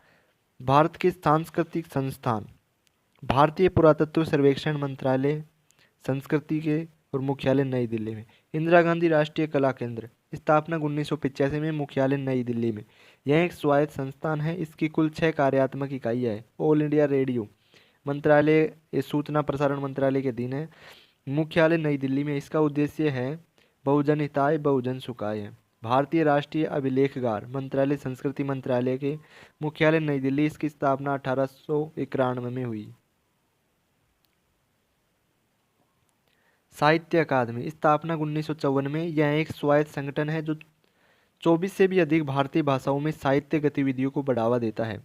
भारत के सांस्कृतिक संस्थान। भारतीय पुरातत्व सर्वेक्षण मंत्रालय संस्कृति के और मुख्यालय नई दिल्ली में। इंदिरा गांधी राष्ट्रीय कला केंद्र, स्थापना 1985 में, मुख्यालय नई दिल्ली में। यह एक स्वायत्त संस्थान है। इसकी कुल 6 कार्यात्मक इकाइयाँ हैं। ऑल इंडिया रेडियो मंत्रालय, ये सूचना प्रसारण मंत्रालय के अधीन है, मुख्यालय नई दिल्ली में। इसका उद्देश्य है बहुजन हिताय बहुजन सुखाय। भारतीय राष्ट्रीय अभिलेखगार मंत्रालय संस्कृति मंत्रालय के, मुख्यालय नई दिल्ली। इसकी स्थापना 1891 में हुई। साहित्य अकादमी, स्थापना 1954 में। यह एक स्वायत्त संगठन है जो 24 से भी अधिक भारतीय भाषाओं में साहित्य गतिविधियों को बढ़ावा देता है।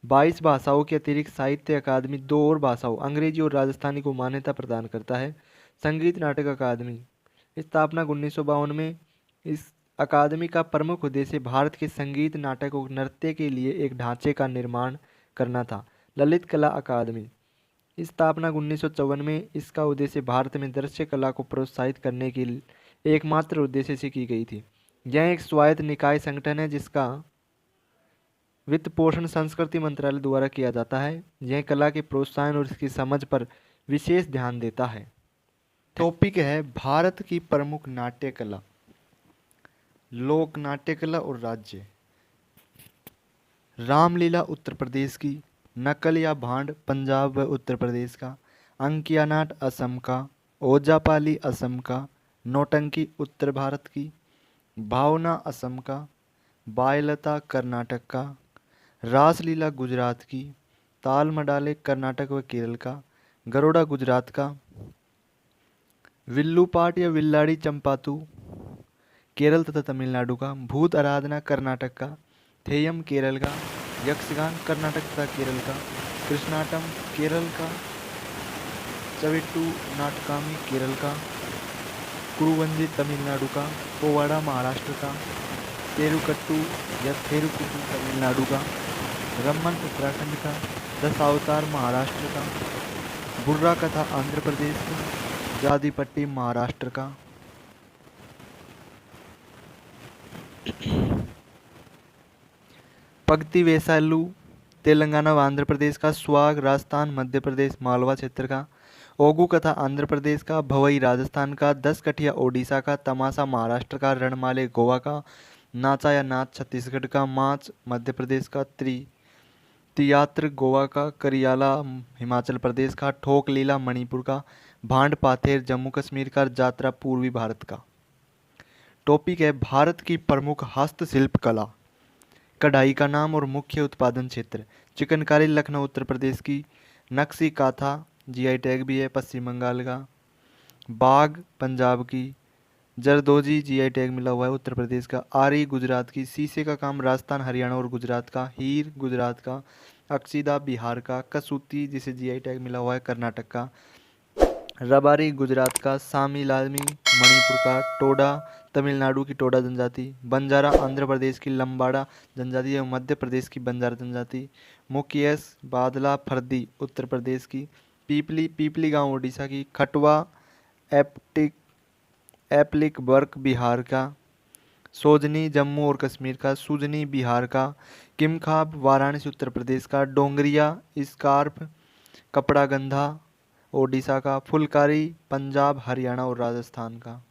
22 भाषाओं के अतिरिक्त साहित्य अकादमी 2 और भाषाओं, अंग्रेजी और राजस्थानी, को मान्यता प्रदान करता है। संगीत नाटक अकादमी, स्थापना 1952 में। इस अकादमी का प्रमुख उद्देश्य भारत के संगीत, नाटक और नृत्य के लिए एक ढांचे का निर्माण करना था। ललित कला अकादमी, स्थापना 1954 में। इसका उद्देश्य भारत में दृश्य कला को प्रोत्साहित करने के एकमात्र उद्देश्य से की गई थी। यह एक स्वायत्त निकाय संगठन है जिसका वित्त पोषण संस्कृति मंत्रालय द्वारा किया जाता है। यह कला के प्रोत्साहन और इसकी समझ पर विशेष ध्यान देता है। टॉपिक है भारत की प्रमुख नाट्य कला, लोक नाट्य कला और राज्य। रामलीला उत्तर प्रदेश की, नकल या भांड पंजाब व उत्तर प्रदेश का, अंकिया नाट असम का, ओजापाली असम का, नौटंकी उत्तर भारत की, भावना असम का, बायलता कर्नाटक का, रासलीला गुजरात की, ताल मडाले कर्नाटक व केरल का, गरोड़ा गुजरात का, विल्लूपाट या विल्लाड़ी चंपातु केरल तथा तमिलनाडु का, भूत आराधना कर्नाटक का, थेयम केरल का, यक्षगान कर्नाटक तथा केरल का, कृष्णाटम केरल का, चविट्टू नाटकामी केरल का, कुरुवंजी तमिलनाडु का, पोवाड़ा महाराष्ट्र का, तेरुकट्टू या थेरुकुट्टू तमिलनाडु का, रम्मन उत्तराखंड का, दशावतार महाराष्ट्र का, बुर्रा कथा आंध्र प्रदेश का, जादीपट्टी महाराष्ट्र का। पगती वैसालू तेलंगाना व आंध्र प्रदेश का, स्वाग राजस्थान मध्य प्रदेश मालवा क्षेत्र का, ओगू कथा आंध्र प्रदेश का, भवई राजस्थान का, 10 कठिया ओडिशा का, तमाशा महाराष्ट्र का, रणमाले गोवा का, नाचा या नाच छत्तीसगढ़ का, माच मध्य प्रदेश का, तियात्र गोवा का, करियाला हिमाचल प्रदेश का, ठोक लीला मणिपुर का, भांड पाथेर जम्मू कश्मीर का, जात्रा पूर्वी भारत का। टॉपिक है भारत की प्रमुख हस्तशिल्प कला। कढ़ाई का नाम और मुख्य उत्पादन क्षेत्र। चिकनकारी लखनऊ उत्तर प्रदेश की, नक्शी काथा जीआई टैग भी है पश्चिम बंगाल का, बाग पंजाब की, जरदोजी जीआई टैग मिला हुआ है उत्तर प्रदेश का, आरी गुजरात की, शीशे का काम राजस्थान हरियाणा और गुजरात का, हीर गुजरात का, अक्सीदा बिहार का, कसूती जिसे जीआई टैग मिला हुआ है कर्नाटक का, रबारी गुजरात का, सामी लालमी मणिपुर का, टोडा तमिलनाडु की टोडा जनजाति, बंजारा आंध्र प्रदेश की लंबाड़ा जनजाति एवं मध्य प्रदेश की बंजारा जनजाति, मुकियस बादला फर्दी उत्तर प्रदेश की, पीपली पीपली गांव उड़ीसा की, खटवा एप्लिक वर्क बिहार का, सोजनी जम्मू और कश्मीर का, सुजनी बिहार का, किमखाब वाराणसी उत्तर प्रदेश का, डोंगरिया स्कार्फ कपड़ा गंधा ओडिशा का, फुलकारी पंजाब हरियाणा और राजस्थान का।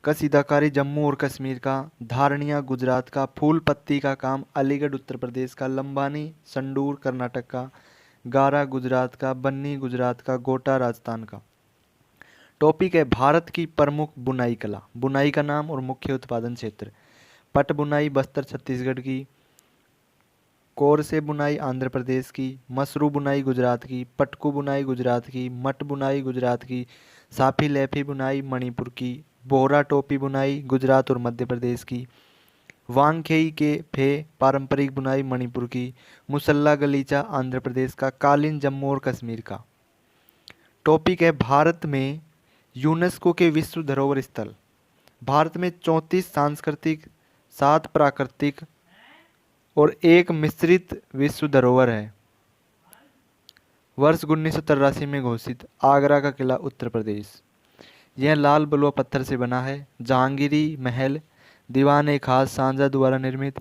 कसीदाकारी जम्मू और कश्मीर का, धारणिया गुजरात का, फूल पत्ती का काम अलीगढ़ उत्तर प्रदेश का, लंबानी संडूर कर्नाटक का, गारा गुजरात का, बन्नी गुजरात का, गोटा राजस्थान का। टॉपिक है भारत की प्रमुख बुनाई कला। बुनाई का नाम और मुख्य उत्पादन क्षेत्र। पट बुनाई बस्तर छत्तीसगढ़ की, कोरसे बुनाई आंध्र प्रदेश की, मसरू बुनाई गुजरात की, पटकू बुनाई गुजरात की, मट बुनाई गुजरात की, साफी लैफी बुनाई मणिपुर की, बोहरा टोपी बुनाई गुजरात और मध्य प्रदेश की, वांगखेई के फे पारंपरिक बुनाई मणिपुर की, मुसल्ला गलीचा आंध्र प्रदेश का, कालीन जम्मू और कश्मीर का। टॉपिक है भारत में यूनेस्को के विश्व धरोहर स्थल। भारत में 34 सांस्कृतिक, 7 प्राकृतिक और 1 मिश्रित विश्व धरोहर है। वर्ष 1983 में घोषित। आगरा का किला उत्तर प्रदेश। यह लाल बलुआ पत्थर से बना है। जहांगीरी महल दीवान ए खास सांझा द्वारा निर्मित।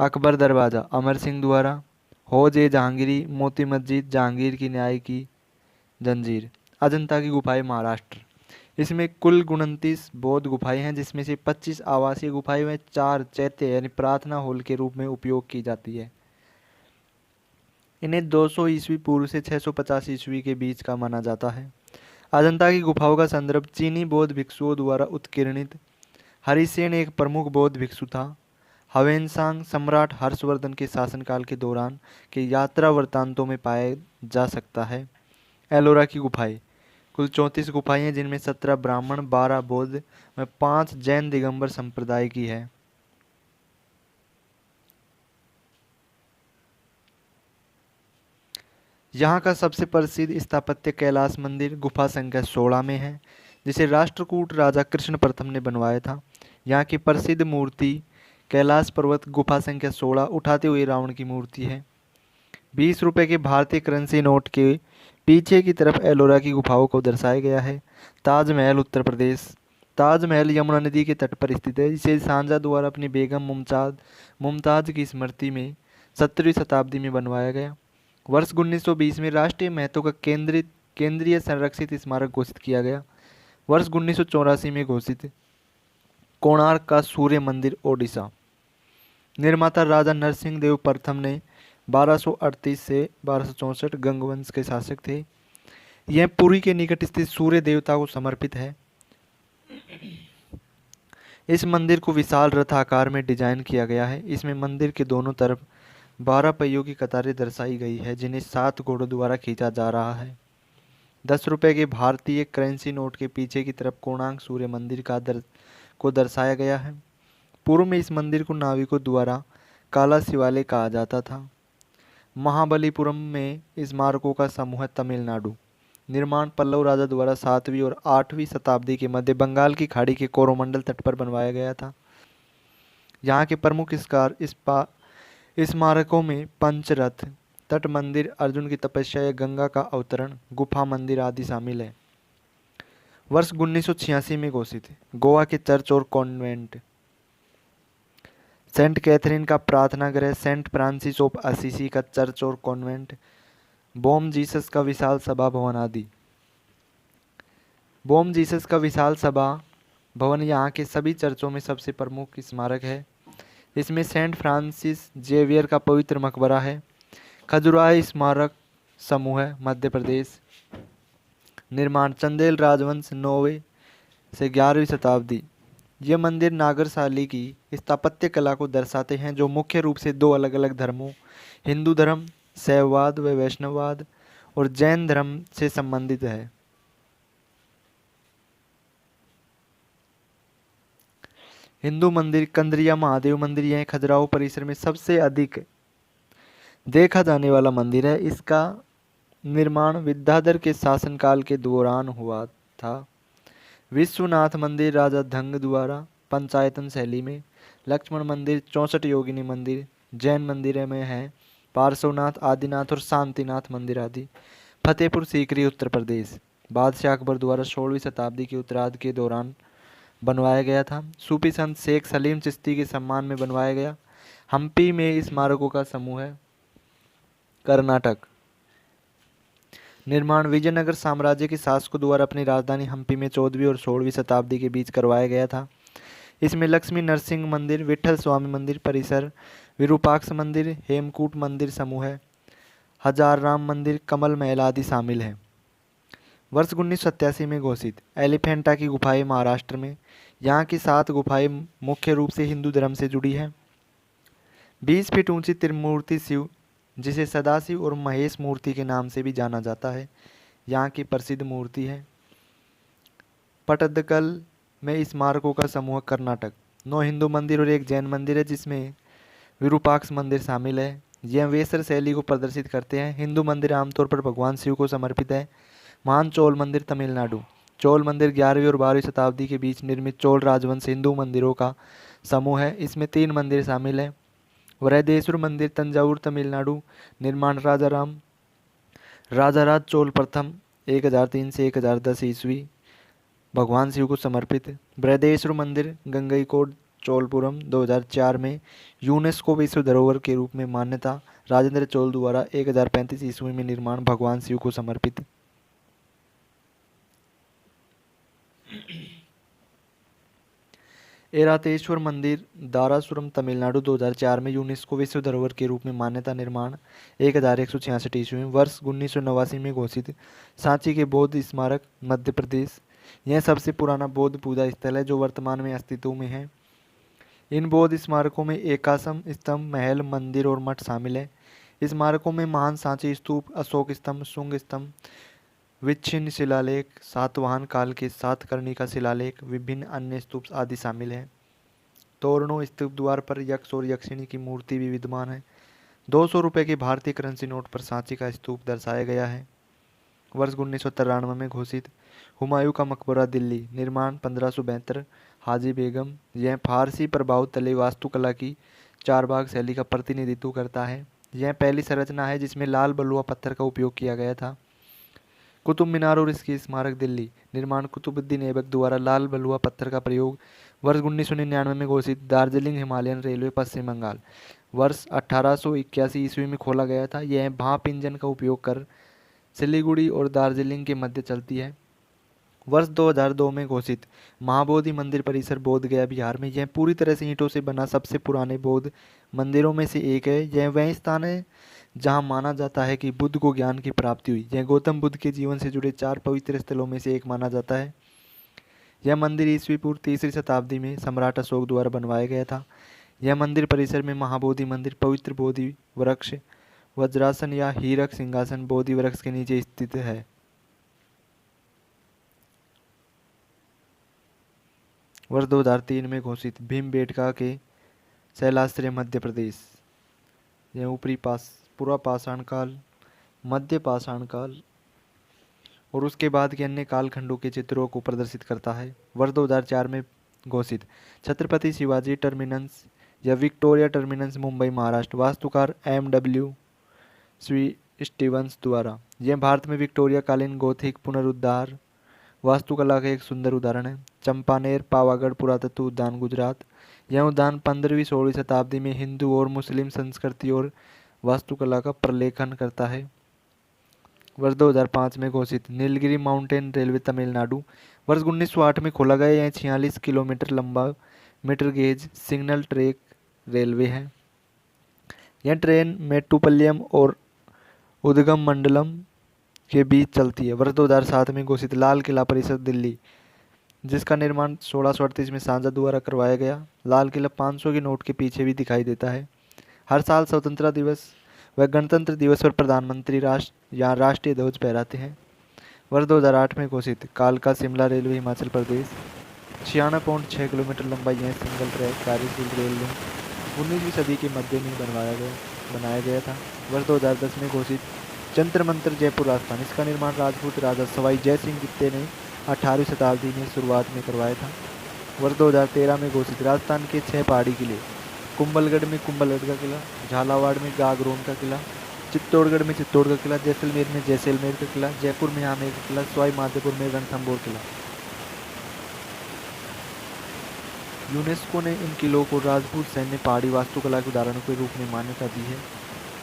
अकबर दरवाज़ा अमर सिंह द्वारा। हौज ए जहांगीरी मोती मस्जिद जहांगीर की न्याय की जंजीर। अजंता की गुफाएं महाराष्ट्र। इसमें कुल 29 बौद्ध गुफाएं हैं, जिसमें से 25 आवासीय गुफाएं व 4 चैत्य यानी प्रार्थना हॉल के रूप में उपयोग की जाती है। इन्हें 200 ईस्वी पूर्व से 650 ईस्वी के बीच का माना जाता है। अजंता की गुफाओं का संदर्भ चीनी बौद्ध भिक्षुओं द्वारा उत्कीर्णित हरिसेन एक प्रमुख बौद्ध भिक्षु था। हवेनसांग सम्राट हर्षवर्धन के शासनकाल के दौरान के यात्रा वृत्तांतों में पाया जा सकता है। एलोरा की गुफाएं कुल 34 गुफाएं हैं, जिनमें 17 ब्राह्मण, 12 बौद्ध व 5 जैन दिगंबर संप्रदाय की है। यहाँ का सबसे प्रसिद्ध स्थापत्य कैलाश मंदिर गुफा संख्या 16 में है, जिसे राष्ट्रकूट राजा कृष्ण प्रथम ने बनवाया था। यहाँ की प्रसिद्ध मूर्ति कैलाश पर्वत गुफा संख्या 16 उठाते हुए रावण की मूर्ति है। 20 रुपये के भारतीय करेंसी नोट के पीछे की तरफ एलोरा की गुफाओं को दर्शाया गया है। ताजमहल उत्तर प्रदेश। ताजमहल यमुना नदी के तट पर स्थित है। इसे शाहजहां द्वारा अपनी बेगम मुमताज़ की स्मृति में 17वीं शताब्दी में बनवाया गया। वर्ष 1920 में राष्ट्रीय महत्व का केंद्रीय संरक्षित स्मारक घोषित किया गया। वर्ष 1984 में घोषित। कोणार्क का सूर्य मंदिर ओडिशा। निर्माता राजा नरसिंह देव प्रथम ने 1238 से 1264 गंगवंश के शासक थे। यह पुरी के निकट स्थित सूर्य देवता को समर्पित है। इस मंदिर को विशाल रथ आकार में डिजाइन किया गया है। इसमें मंदिर के दोनों तरफ 12 पहियों की कतारें दर्शाई गई है, जिन्हें 7 घोड़ों द्वारा खींचा जा रहा है। 10 रुपये के भारतीय करेंसी नोट के पीछे की तरफ कोणार्क सूर्य मंदिर को दर्शाया गया है। पूर्व में इस मंदिर को नाविकों द्वारा काला शिवालय कहा जाता था। महाबलीपुरम में स्मारकों का समूह है तमिलनाडु। निर्माण पल्लव राजा द्वारा 7वीं और 8वीं शताब्दी के मध्य बंगाल की खाड़ी के कोरोमंडल तट पर बनवाया गया था। यहाँ के प्रमुख स्मारकों में पंचरथ, तट मंदिर, अर्जुन की तपस्या या गंगा का अवतरण, गुफा मंदिर आदि शामिल है। वर्ष 1986 में घोषित। गोवा के चर्च और कॉन्वेंट। सेंट कैथरीन का प्रार्थना गृह, सेंट फ्रांसिस ऑफ असीसी का चर्च और कॉन्वेंट, बॉम जीसस का विशाल सभा भवन आदि। बॉम जीसस का विशाल सभा भवन यहाँ के सभी चर्चों में सबसे प्रमुख स्मारक है। इसमें सेंट फ्रांसिस जेवियर का पवित्र मकबरा है। खजुराहो स्मारक समूह है मध्य प्रदेश। निर्माण चंदेल राजवंश 9वीं से 11वीं शताब्दी। ये मंदिर नागरशाली की स्थापत्य कला को दर्शाते हैं, जो मुख्य रूप से 2 अलग अलग धर्मों हिंदू धर्म, शैववाद व वैष्णववाद और जैन धर्म से संबंधित है। हिंदू मंदिर कंदरिया महादेव मंदिर यह खजुराहो परिसर में सबसे अधिक देखा जाने वाला मंदिर है। इसका निर्माण विद्याधर के शासनकाल के दौरान हुआ था। विश्वनाथ मंदिर राजा धंग द्वारा पंचायतन शैली में। लक्ष्मण मंदिर, 64 योगिनी मंदिर जैन मंदिर में है। पार्श्वनाथ, आदिनाथ और शांतिनाथ मंदिर आदि। फतेहपुर सीकरी उत्तर प्रदेश। बादशाह अकबर द्वारा 16वीं शताब्दी के उत्तरार्ध के दौरान बनवाया गया था। सूफी संत शेख सलीम चिश्ती के सम्मान में बनवाया गया। हम्पी में स्मारकों का समूह है। कर्नाटक। निर्माण विजयनगर साम्राज्य के शासकों द्वारा अपनी राजधानी हम्पी में 14वीं और 16वीं शताब्दी के बीच करवाया गया था। इसमें लक्ष्मी नरसिंह मंदिर, विठल स्वामी मंदिर परिसर, विरूपाक्ष मंदिर, हेमकूट मंदिर समूह है, हजार राम मंदिर, कमल महल आदि शामिल हैं। वर्ष 1987 में घोषित। एलिफेंटा की गुफाएं महाराष्ट्र में। यहाँ की 7 गुफाएं मुख्य रूप से हिंदू धर्म से जुड़ी हैं। 20 फीट ऊंची त्रिमूर्ति शिव, जिसे सदाशिव और महेश मूर्ति के नाम से भी जाना जाता है, यहाँ की प्रसिद्ध मूर्ति है। पट्टदकल में स्मारकों का समूह कर्नाटक। 9 हिंदू मंदिर और एक जैन मंदिर है जिसमें विरूपाक्ष मंदिर शामिल है। यह वेसर शैली को प्रदर्शित करते हैं। हिंदू मंदिर आमतौर पर भगवान शिव को समर्पित है। महान चोल मंदिर तमिलनाडु। चोल मंदिर 11वीं और 12वीं शताब्दी के बीच निर्मित चोल राजवंश हिंदू मंदिरों का समूह है। इसमें 3 मंदिर शामिल हैं। वृहदेश्वर मंदिर तंजावुर तमिलनाडु। निर्माण राजाराज चोल प्रथम 1003 से 1010 ईस्वी। भगवान शिव को समर्पित। बृहदेश्वर मंदिर गंगईकोट चोलपुरम 2004 में यूनेस्को विश्व धरोहर के रूप में मान्यता। राजेंद्र चोल द्वारा 1035 ईस्वी में निर्माण। भगवान शिव को समर्पित। ऐरातेश्वर मंदिर दारासुरम तमिलनाडु 2004 में यूनेस्को विश्व धरोहर के रूप में मान्यता। निर्माण 1166 ईस्वी में। वर्ष 1989 में घोषित। सांची के बौद्ध स्मारक मध्य प्रदेश। यह सबसे पुराना बौद्ध पूजा स्थल है जो वर्तमान में अस्तित्व में है। इन बौद्ध स्मारकों में एकाश्रम स्तंभ, महल, मंदिर और मठ शामिल है। स्मारकों में महान सांची स्तूप, अशोक स्तंभ, शुंग स्तंभ, विच्छिन्न शिलालेख, सातवाहन काल के सातकर्णी का शिलालेख, विभिन्न अन्य स्तूप आदि शामिल है। तोरणों स्तूप द्वार पर यक्ष और यक्षिणी की मूर्ति भी विद्यमान है। 200 रुपये के भारतीय करेंसी नोट पर सांची का स्तूप दर्शाया गया है। वर्ष 1993 में घोषित। हुमायूं का मकबरा दिल्ली। निर्माण 1572। हाजी बेगम। यह फारसी प्रभावित तले वास्तुकला की चारबाग शैली का प्रतिनिधित्व करता है। यह पहली संरचना है जिसमें लाल बलुआ पत्थर का उपयोग किया गया था। कुतुब मीनार और इसकी स्मारक दिल्ली। निर्माण कुतुबुद्दीन ऐबक द्वारा लाल बलुआ पत्थर का प्रयोग। वर्ष 1999 में घोषित। दार्जिलिंग हिमालयन रेलवे पश्चिम बंगाल। वर्ष 1881 ईस्वी में खोला गया था। यह भाप इंजन का उपयोग कर सिलीगुड़ी और दार्जिलिंग के मध्य चलती है। वर्ष 2002 में घोषित। महाबोधि मंदिर परिसर बोध गया बिहार में। यह पूरी तरह से ईंटों से बना सबसे पुराने बौद्ध मंदिरों में से एक है। यह वह स्थान है जहां माना जाता है कि बुद्ध को ज्ञान की प्राप्ति हुई। यह गौतम बुद्ध के जीवन से जुड़े 4 पवित्र स्थलों में से एक माना जाता है। यह मंदिर ईस्वी पूर्व 3री शताब्दी में सम्राट अशोक द्वारा बनवाया गया था। यह मंदिर परिसर में महाबोधि मंदिर, पवित्र बोधि वृक्ष, वज्रासन या हीरक सिंहासन बोधि वृक्ष के नीचे स्थित है। वर्ष 2003 में घोषित। भीमबेटका के शैलाश्रय मध्य प्रदेश। यह ऊपरी पूरा पाषाण काल, मध्य पाषाण काल और उसके बाद के अन्य कालखंडों के चित्रों को प्रदर्शित करता है। वर्ष 2004 में घोषित। छत्रपति शिवाजी टर्मिनस या विक्टोरिया टर्मिनस मुंबई महाराष्ट्र। वास्तुकार MW स्टीवंस द्वारा। यह भारत में विक्टोरिया कालीन गोथिक पुनरुद्धार वास्तुकला का एक सुंदर उदाहरण है। चंपानेर पावागढ़ पुरातत्व उद्यान गुजरात। यह उद्यान 15वीं-16वीं शताब्दी में हिंदू और मुस्लिम संस्कृति और वास्तुकला का प्रलेखन करता है। वर्ष 2005 में घोषित। Nilgiri mountain railway Tamil Nadu. वर्ष 1908 में खोला गया। यह 46 किलोमीटर लंबा metre gauge signal track railway है। यह ट्रेन मेट्टुपल्लियम और उदगमंडलम के बीच चलती है। वर्ष 2007 में घोषित। लाल किला परिसर दिल्ली, जिसका निर्माण 1638 में शाहजहां द्वारा करवाया गया। लाल किला 500 के नोट के पीछे भी दिखाई देता है। हर साल स्वतंत्रता दिवस व गणतंत्र दिवस पर प्रधानमंत्री राष्ट्रीय ध्वज फहराते हैं। वर्ष 2008 में घोषित। कालका शिमला रेलवे हिमाचल प्रदेश। 96.6 किलोमीटर लंबा यह सिंगल ट्रैक कार्यशील रेल लिंक 19वीं सदी के मध्य में बनाया गया था। वर्ष 2010 में घोषित। जंतर मंतर जयपुर राजस्थान। इसका निर्माण राजपूत राजा सवाई जय सिंह द्वितीय ने 18वीं शताब्दी में शुरुआत में करवाया था। वर्ष 2013 में घोषित। राजस्थान के 6 पहाड़ी किले। कुंभलगढ़ में कुंभलगढ़ का किला, झालावाड़ में गागरोन का किला, चित्तौड़गढ़ में चित्तौड़ का किला, जैसलमेर में जैसलमेर का किला, जयपुर में आमेर का किला, सवाई माधोपुर में रणथंभौर किला। यूनेस्को ने इन किलों को राजपूत सैन्य पहाड़ी वास्तुकला के उदाहरणों के रूप में मान्यता दी है।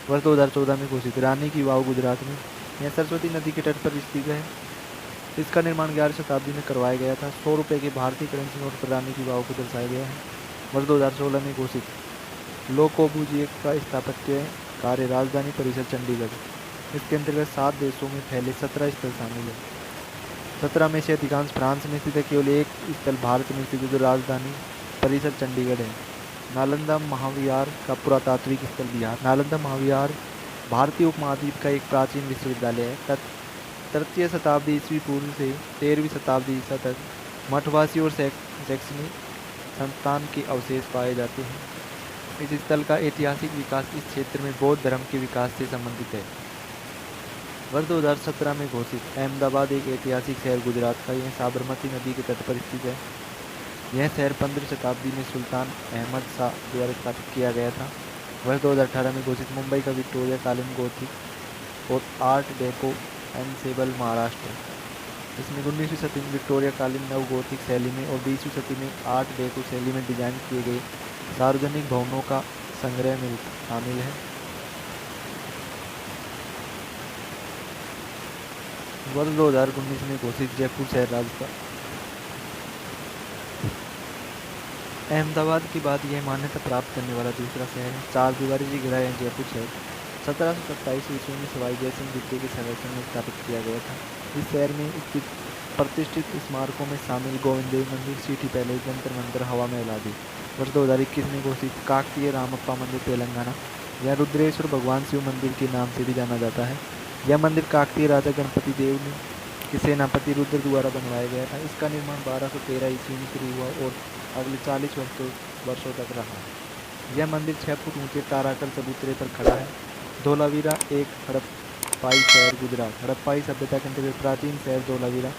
वर्ष 2014 में घोषित। रानी की वाव गुजरात में। यह सरस्वती नदी के तट पर स्थित है। इसका निर्माण 11वीं शताब्दी में करवाया गया था। 100 रुपये के भारतीय करेंसी नोट पर रानी की वाव को दर्शाया गया है। वर्ष 2016 में घोषित। लोकोबुजिए का स्थापत्य कार्य राजधानी परिसर चंडीगढ़। इसके अंतर्गत 7 देशों में फैले 17 स्थल शामिल है। 17 में से अधिकांश फ्रांस में स्थित है। केवल एक स्थल भारत में स्थित है जो राजधानी परिसर चंडीगढ़ है। नालंदा महाविहार का पुरातात्विक स्थल बिहार। नालंदा महाविहार भारतीय उपमहाद्वीप का एक प्राचीन विश्वविद्यालय है। तृतीय शताब्दी ईस्वी पूर्व से 13वीं शताब्दी ईसा तक मठवासी और शैक्षणिक संस्थान के अवशेष पाए जाते हैं। इस स्थल का ऐतिहासिक विकास इस क्षेत्र में बौद्ध धर्म के विकास से संबंधित है। वर्ष 2017 में घोषित अहमदाबाद एक ऐतिहासिक शहर गुजरात का। यह साबरमती नदी के तट पर स्थित है। यह शहर 15वीं शताब्दी में सुल्तान अहमद शाह द्वारा स्थापित किया गया था। वर्ष 2018 में घोषित मुंबई का विक्टोरिया कालीन गोथिक और आर्ट डेको एनसेबल महाराष्ट्र। इसमें 19वीं सदी में विक्टोरिया कालीन नव गोथिक शैली में और 20वीं सदी में आर्ट डेको शैली में डिजाइन किए गए सार्वजनिक भवनों का संग्रह में शामिल है। वर्ष 2019 में घोषित जयपुर शहर राजस्थान। अहमदाबाद के बाद यह मान्यता प्राप्त करने वाला दूसरा शहर है। चार दीवारी से घिरा यह जयपुर शहर 1727 ईस्वी में सवाई जयसिंह द्वितीय के संरक्षण में स्थापित किया गया था। इस शहर में स्थित प्रतिष्ठित स्मारकों में शामिल गोविंद देव मंदिर, सिटी पैलेस, जंतर मंतर, हवा महल आदि। वर्ष 2021 में घोषित काकतीय रामप्पा मंदिर तेलंगाना। यह रुद्रेश्वर भगवान शिव मंदिर के नाम से भी जाना जाता है। यह मंदिर काकतीय राजा गणपति देव ने के सेनापति रुद्र द्वारा बनवाया गया था। इसका निर्माण 1213 ईस्वी में शुरू हुआ और अगले 40 वर्षों तक रहा। यह मंदिर 6 फुट ऊंचे ताराकर चबूतरे पर खड़ा है। धोलावीरा एक हड़प्पाई शहर गुजरात। हड़प्पाई सभ्यता के अंतर्गत प्राचीन शहर धोलावीरा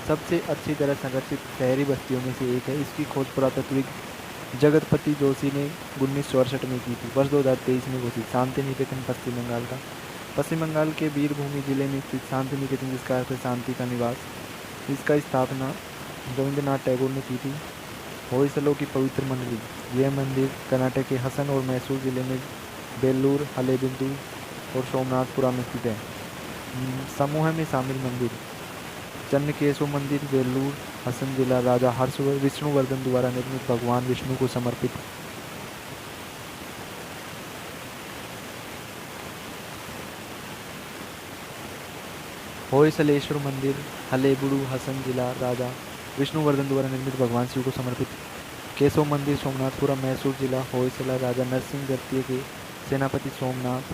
सबसे अच्छी तरह संरक्षित शहरी बस्तियों में से एक है। इसकी खोज पुरातत्वविद जगतपति जोशी ने 1968 में की थी। वर्ष 2023 में घोषित शांति निकेतन पश्चिम बंगाल का। पश्चिम बंगाल के बीरभूमि जिले में स्थित शांति निकेतन, जिसका अर्थ है शांति का निवास, इसका स्थापना रविंद्रनाथ टैगोर ने की थी। होयसलों की पवित्र मंदिर। यह मंदिर कर्नाटक के हसन और मैसूर जिले में बेल्लूर, हलेबिंदु और सोमनाथपुरा में स्थित है। समूह में शामिल मंदिर चन्नकेशव मंदिर, बेल्लूर, हसन जिला, राजा विष्णुवर्धन द्वारा निर्मित, भगवान विष्णु को समर्पित। होयसलेश्वर मंदिर, हलेबुडु, हसन जिला, राजा विष्णुवर्धन द्वारा निर्मित, भगवान शिव को समर्पित। केशव मंदिर, सोमनाथपुरा, मैसूर जिला, होयसला, राजा नरसिंह द्वितीय के सेनापति सोमनाथ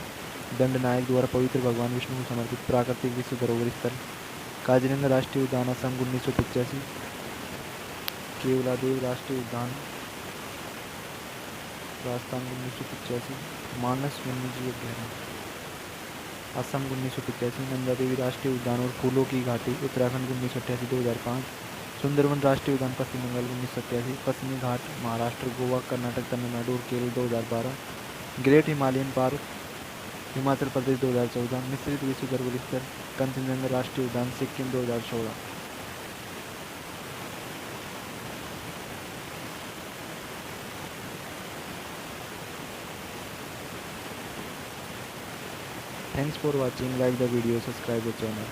दंडनायक द्वारा पवित्र, भगवान विष्णु को समर्पित। प्राकृतिक विश्व धरोहर स्थल काजीरंगा राष्ट्रीय उद्यान असम 1985, केवलादेव राष्ट्रीय उद्यान राजस्थान 1985, मानस वन्यजीव अभ्यारण्य असम 1985, नंदा देवी राष्ट्रीय उद्यान और फूलों की घाटी उत्तराखंड 1988-2005, सुंदरवन राष्ट्रीय उद्यान पश्चिम बंगाल 1987, पश्चिमी घाट महाराष्ट्र, गोवा, कर्नाटक, तमिलनाडु और Kerala 2012, great Himalayan park Himachal Pradesh 2014, मिश्रित विश्व धरोहर स्थल कंचनजंगा राष्ट्रीय उद्यान Sikkim 2016। Thanks for watching. Like the video, subscribe the channel.